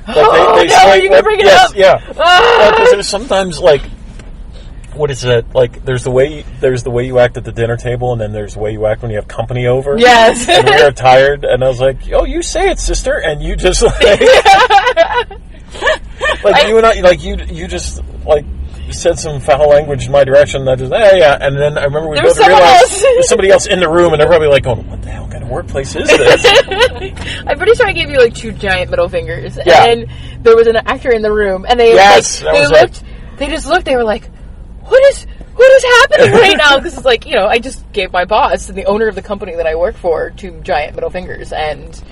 Like, You can bring it yes, up. yeah. Because there's sometimes, like... What is it? Like, there's the way you act at the dinner table, and then there's the way you act when you have company over. Yes. And we were tired, and I was like, "Oh, you say it, sister," and you just like you and I, like you just like said some foul language in my direction, and I just yeah, and then I remember we There was both someone realized else. there's somebody else in the room, and they're probably like, going, "What the hell kind of workplace is this?" I'm pretty sure I gave you like 2 giant middle fingers, Yeah. and there was an actor in the room, and they Yes, that was it. they just looked, they were like, what is happening right now? This is like, I just gave my boss and the owner of the company that I work for 2 giant middle fingers, and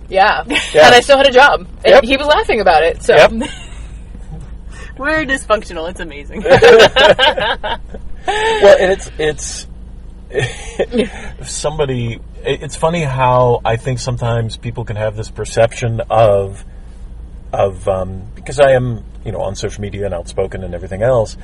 yeah. And I still had a job, and Yep. he was laughing about it. So Yep. We're dysfunctional. It's amazing. Well, and it's somebody. It's funny how I think sometimes people can have this perception of because I am on social media and outspoken and everything else,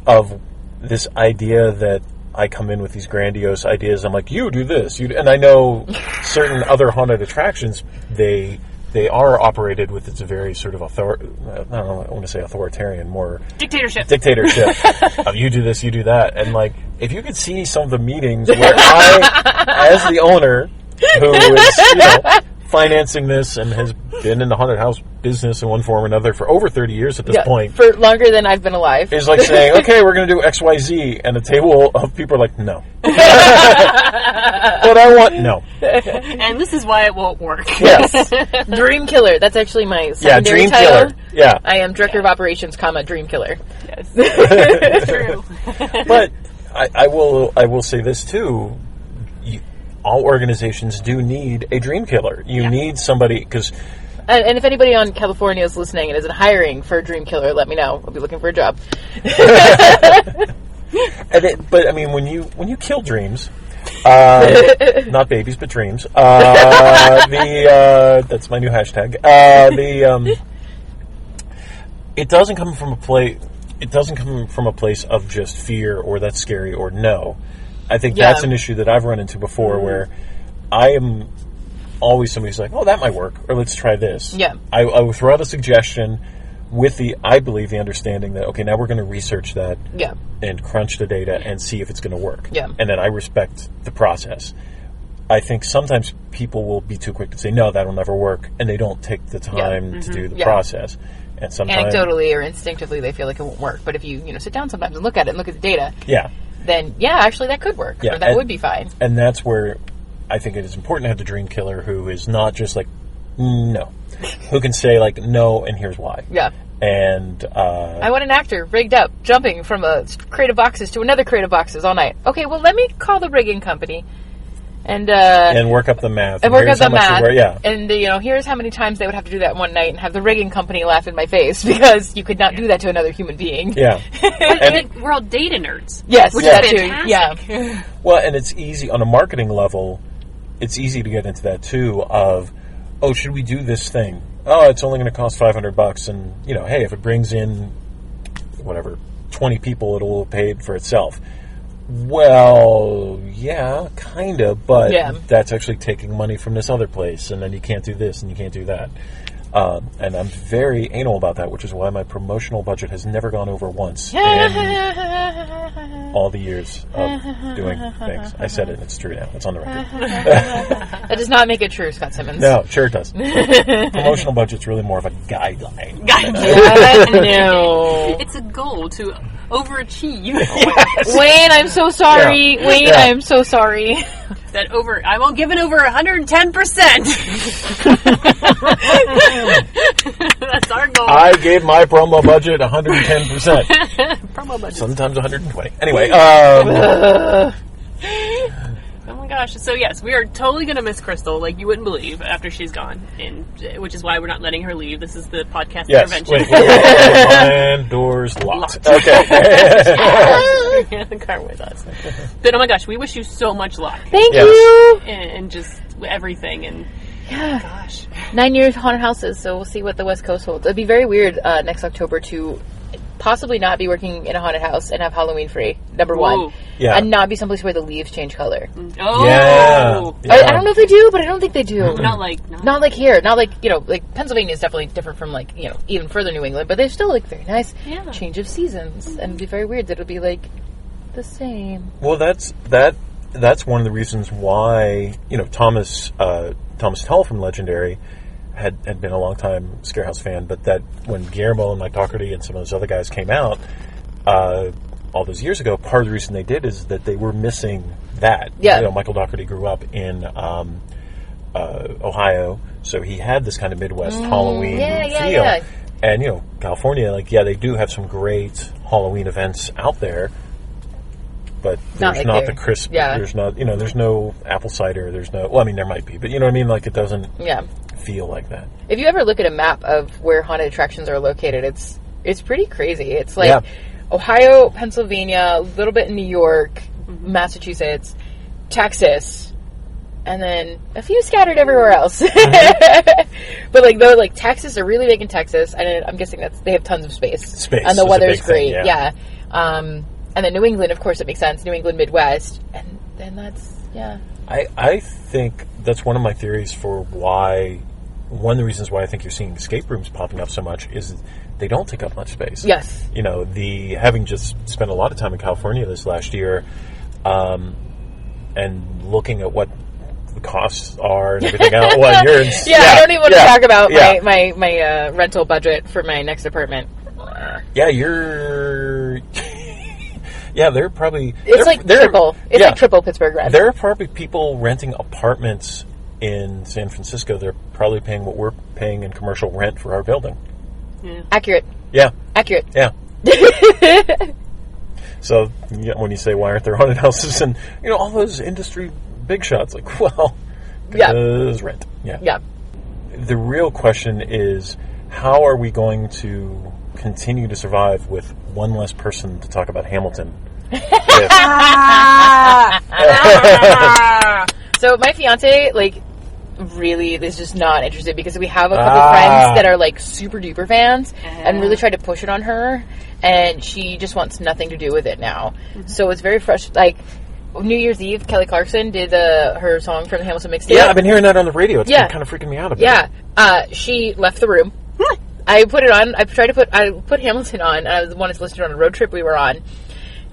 of this idea that I come in with these grandiose ideas. I'm like, you do this, and I know certain other haunted attractions, they are operated with, it's a very sort of I don't know, I want to say authoritarian, more Dictatorship. Of you do this, you do that. And like, if you could see some of the meetings where I, as the owner, who is financing this and has been in the haunted house business in one form or another for over 30 years at this point, for longer than I've been alive, is like saying, okay, we're going to do XYZ, and a table of people are like, no. But I want, no. And this is why it won't work. Yes. Dream Killer. That's actually my Yeah, secondary Dream title. Killer. Yeah. I am Director of Operations, Dream Killer. Yes. It's true. But I will say this too. All organizations do need a dream killer. You need somebody, because... And if anybody on California is listening and isn't hiring for a dream killer, let me know. I'll be looking for a job. But I mean, when you kill dreams, not babies but dreams. That's my new hashtag. It doesn't come from a place. It doesn't come from a place of just fear or that's scary or no. I think that's an issue that I've run into before, where I am always somebody who's like, "Oh, that might work," or "Let's try this." Yeah, I will throw out a suggestion with I believe the understanding that, okay, now we're going to research that and crunch the data and see if it's going to work. Yeah. And then I respect the process. I think sometimes people will be too quick to say, no, that'll never work, and they don't take the time to do the process. And sometimes, anecdotally or instinctively, they feel like it won't work. But if you sit down sometimes and look at it and look at the data, then actually that could work. Yeah, or that would be fine. And that's where I think it is important to have the dream killer who is not just like, no, who can say like, no, and here's why. Yeah. And I want an actor rigged up, jumping from a creative boxes to another creative boxes all night. Okay, well, let me call the rigging company and work up the math. And work out the math. Yeah. And, here's how many times they would have to do that one night and have the rigging company laugh in my face because you could not do that to another human being. Yeah. And we're all data nerds. Yes, which that is too. fantastic. Yeah. Well, and it's easy on a marketing level. It's easy to get into that too. Of, oh, should we do this thing? Oh, it's only going to cost $500, and hey, if it brings in whatever 20 people, it'll have paid for itself. Well, yeah, kind of, but that's actually taking money from this other place, and then you can't do this and you can't do that. And I'm very anal about that, which is why my promotional budget has never gone over once in all the years of doing things. I said it, and it's true now. It's on the record. That does not make it true, Scott Simmons. No, sure it does. Promotional budget's really more of a guideline. No. It's a goal to overachieve. Yes. Wayne, I'm so sorry. Yeah. Wayne, I am so sorry. I'm giving over 110%. That's our goal. I gave my promo budget 110%. Promo budget. Sometimes 120. Anyway, Oh my gosh. So yes, we are totally going to miss Crystal like you wouldn't believe after she's gone, and which is why we're not letting her leave. This is the podcast intervention. Wait. Doors locked. Okay. In the car with us. But oh my gosh, we wish you so much luck. Thank you. And just everything. And gosh. 9 years haunted houses, so we'll see what the West Coast holds. It'd be very weird next October to possibly not be working in a haunted house and have Halloween free, number one. Yeah. And not be someplace where the leaves change color. Oh. Yeah. I don't know if they do, but I don't think they do. Not like here. Not like, like Pennsylvania is definitely different from like, even further New England, but they're still like very nice change of seasons. And it'd be very weird that it'll be like the same. Well, that's one of the reasons why, Thomas Tull from Legendary had been a long time ScareHouse fan, but that when Guillermo and Mike Doherty and some of those other guys came out all those years ago, part of the reason they did is that they were missing that. Yeah. Michael Doherty grew up in Ohio, so he had this kind of Midwest Halloween feel. Yeah. And, California, they do have some great Halloween events out there, but there's not the crisp, there's not, there's no apple cider, there's no, there might be, but you know what I mean? Like, it doesn't feel like that. If you ever look at a map of where haunted attractions are located, it's pretty crazy. It's like Ohio, Pennsylvania, a little bit in New York, Massachusetts, Texas, and then a few scattered everywhere else. But Texas are really big in Texas, and I'm guessing they have tons of space. And the weather's great. And then New England, of course, it makes sense. New England, Midwest, and then that's I think that's one of my theories for why. One of the reasons why I think you're seeing escape rooms popping up so much is they don't take up much space. Yes. Having just spent a lot of time in California this last year, and looking at what the costs are and everything else. Well, I don't even want to talk about my rental budget for my next apartment. Yeah, you're... they're probably... It's like triple. It's like triple Pittsburgh rent. There are probably people renting apartments in San Francisco. They're probably paying what we're paying in commercial rent for our building. Yeah. Accurate. Yeah. Accurate. Yeah. So, when you say, why aren't there haunted houses? And, all those industry big shots, because rent. Yeah. The real question is, how are we going to continue to survive with one less person to talk about Hamilton? So my fiance, really is just not interested because we have a couple friends that are super duper fans and really tried to push it on her, and she just wants nothing to do with it now. So it's very frustrating. New Year's Eve, Kelly Clarkson did her song from the Hamilton mixtape. Yeah, I've been hearing that on the radio. It's been kind of freaking me out a bit. Yeah, she left the room. I put it on. I put Hamilton on, and I wanted to listen to it on a road trip we were on.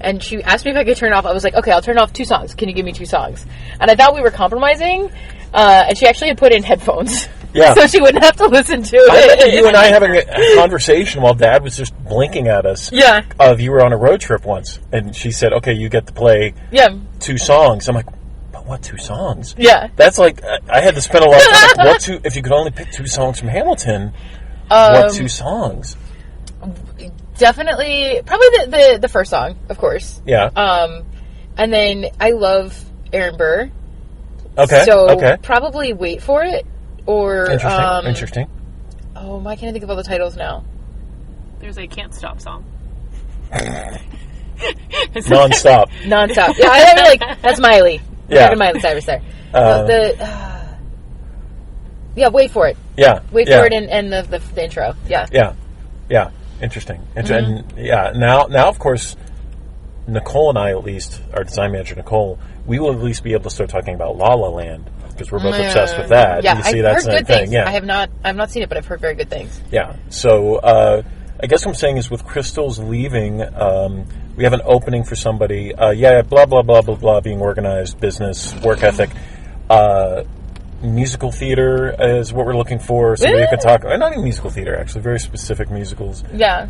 And she asked me if I could turn it off. I was like, okay, I'll turn off 2 songs. Can you give me 2 songs? And I thought we were compromising, and she actually had put in headphones. Yeah. So she wouldn't have to listen to it. I remember you and I having a conversation while Dad was just blinking at us. Yeah. You were on a road trip once, and she said, okay, you get to play 2 songs. I'm like, but what 2 songs? Yeah. That's I had to spend a lot of time, if you could only pick 2 songs from Hamilton, what 2 songs? Definitely, probably the first song, of course. Yeah. And then I love Aaron Burr. Okay. So Okay. probably wait for it. Or Interesting. Oh, why can't I think of all the titles now? There's a Can't Stop song. Non-stop. Nonstop. Yeah, I like that's Miley. Yeah. Miley Cyrus there. Wait for it. Yeah. Wait for it and the intro. Yeah. Yeah. Interesting. And now of course, Nicole and I, at least, our design manager Nicole, we will at least be able to start talking about La La Land because we're both obsessed with that. Yeah, You see, I've that's heard good thing. things. Yeah. I have not seen it, but I've heard very good things. Yeah. So I guess what I'm saying is with Crystal's leaving, we have an opening for somebody. Blah blah blah blah blah. Being organized, business, work ethic. Musical theater is what we're looking for. Somebody who can talk. Not even musical theater, actually. Very specific musicals. Yeah.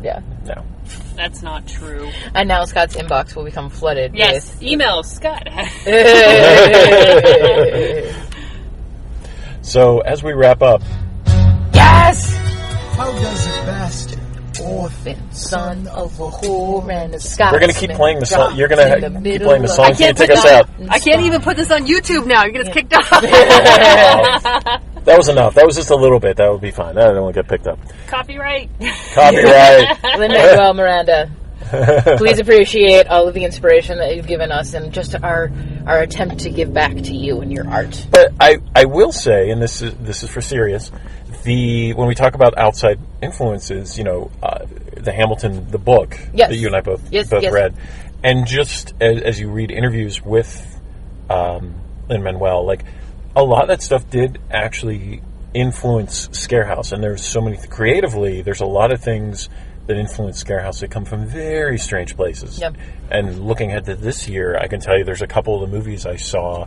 Yeah. No. That's not true. And now Scott's inbox will become flooded. Yes. With Email Scott. So as we wrap up, Yes! How does a bastard Orphan, son of a whore and a Scotsman. we're going to keep playing the song. You're going to keep playing the song I until you can't take put us that- out. I can't even put this on YouTube now. You're getting us kicked off. That was enough. That was just a little bit. That would be fine. That don't get picked up. Copyright. Copyright. Lin-Manuel Miranda. Please appreciate all of the inspiration that you've given us and just our attempt to give back to you and your art. But I will say, and this is for serious, when we talk about outside influences, the Hamilton, the book Yes. that you and I both Yes. read, and just as you read interviews with Lin-Manuel, like a lot of that stuff did actually influence ScareHouse, and there's so many creatively. There's a lot of things that influence ScareHouse that come from very strange places. Yep. And looking ahead to this year, I can tell you there's a couple of the movies I saw,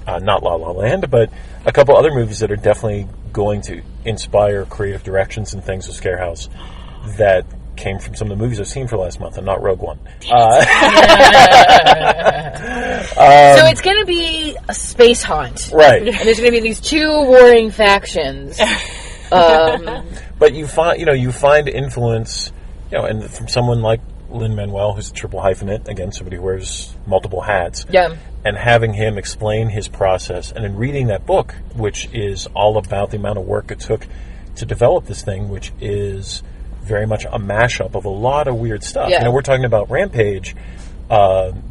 not La La Land, but a couple other movies that are definitely going to inspire creative directions and things with ScareHouse that came from some of the movies I've seen for the last month, and not Rogue One. So it's going to be a space haunt. Right. And there's going to be these two warring factions. But you find influence, and from someone like Lin-Manuel, who's a triple hyphenate, again, somebody who wears multiple hats. Yeah. And having him explain his process, and in reading that book, which is all about the amount of work it took to develop this thing, which is very much a mashup of a lot of weird stuff. Yeah. We're talking about Rampage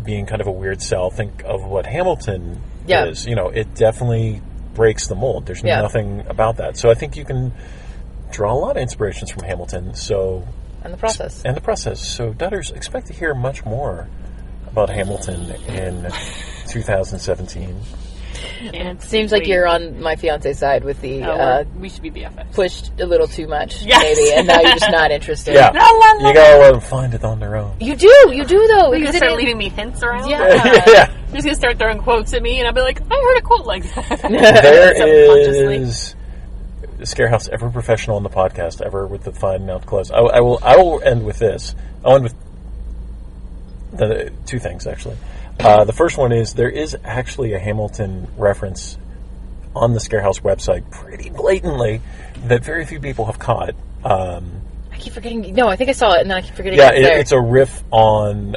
being kind of a weird sell. Think of what Hamilton is. It definitely breaks the mold. There's nothing about that. So I think you can draw a lot of inspirations from Hamilton. And the process. So, Dudders, expect to hear much more about Hamilton in 2017. And it seems like you're on my fiance's side with the we should be BFFs. pushed a little too much, Yes. maybe, and now you're just not interested. Yeah. La, la, la. You gotta let them find it on their own. You do though. You're Because going to start it- leaving me hints around? Yeah. Yeah. You're just going to start throwing quotes at me, and I'll be like, I heard a quote like that. There Subconsciously. is ScareHouse ever professional in the podcast ever with the fine mouth close. I will end with this. I'll end with two things actually. The first one is there is actually a Hamilton reference on the ScareHouse website pretty blatantly that very few people have caught. I keep forgetting. No, I think I saw it, and then I keep forgetting. Yeah, it's there. it's a riff on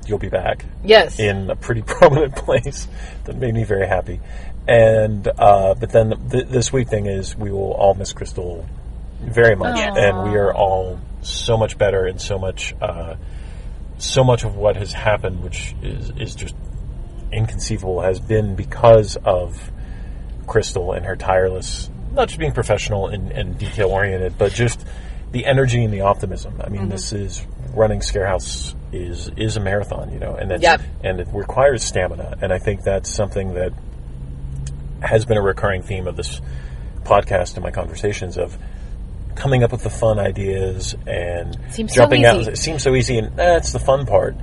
You'll Be Back. Yes. In a pretty prominent place that made me very happy. And but then the sweet thing is we will all miss Crystal very much, and we are all so much better, and so much of what has happened, which is just inconceivable, has been because of Crystal and her tireless, not just being professional and detail oriented, but just the energy and the optimism. I mean, this is running ScareHouse is a marathon, and that's, and it requires stamina, and I think that's something that has been a recurring theme of this podcast and my conversations of coming up with the fun ideas and jumping out. It seems so easy, and that's the fun part.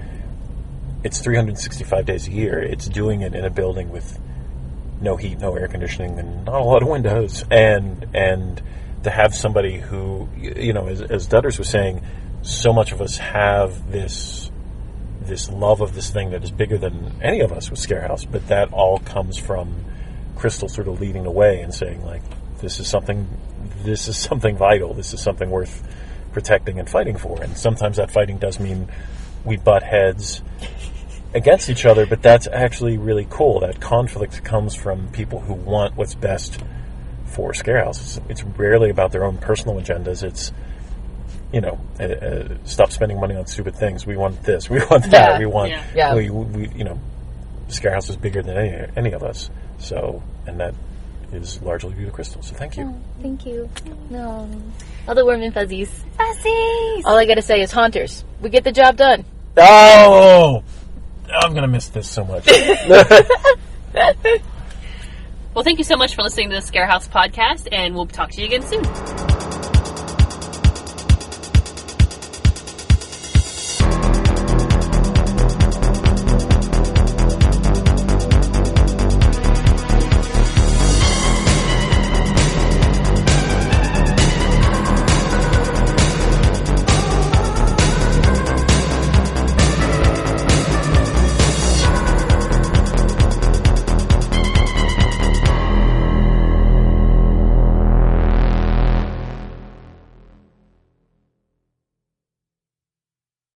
It's 365 days a year. It's doing it in a building with no heat, no air conditioning, and not a lot of windows. And to have somebody who, as Dudders was saying, so much of us have this love of this thing that is bigger than any of us with ScareHouse, but that all comes from Crystal sort of leading the way and saying, like, this is something vital. This is something worth protecting and fighting for. And sometimes that fighting does mean we butt heads against each other, but that's actually really cool. That conflict comes from people who want what's best for ScareHouse. It's rarely about their own personal agendas. It's, stop spending money on stupid things. We want this. We want that. We want. Yeah. We ScareHouse is bigger than any of us. So, and that is largely due to Crystal. So thank you. Oh, thank you. No. All the warm and fuzzies. Fuzzies! All I gotta say is Haunters. We get the job done. Oh! I'm going to miss this so much. Well, thank you so much for listening to the ScareHouse podcast, and we'll talk to you again soon.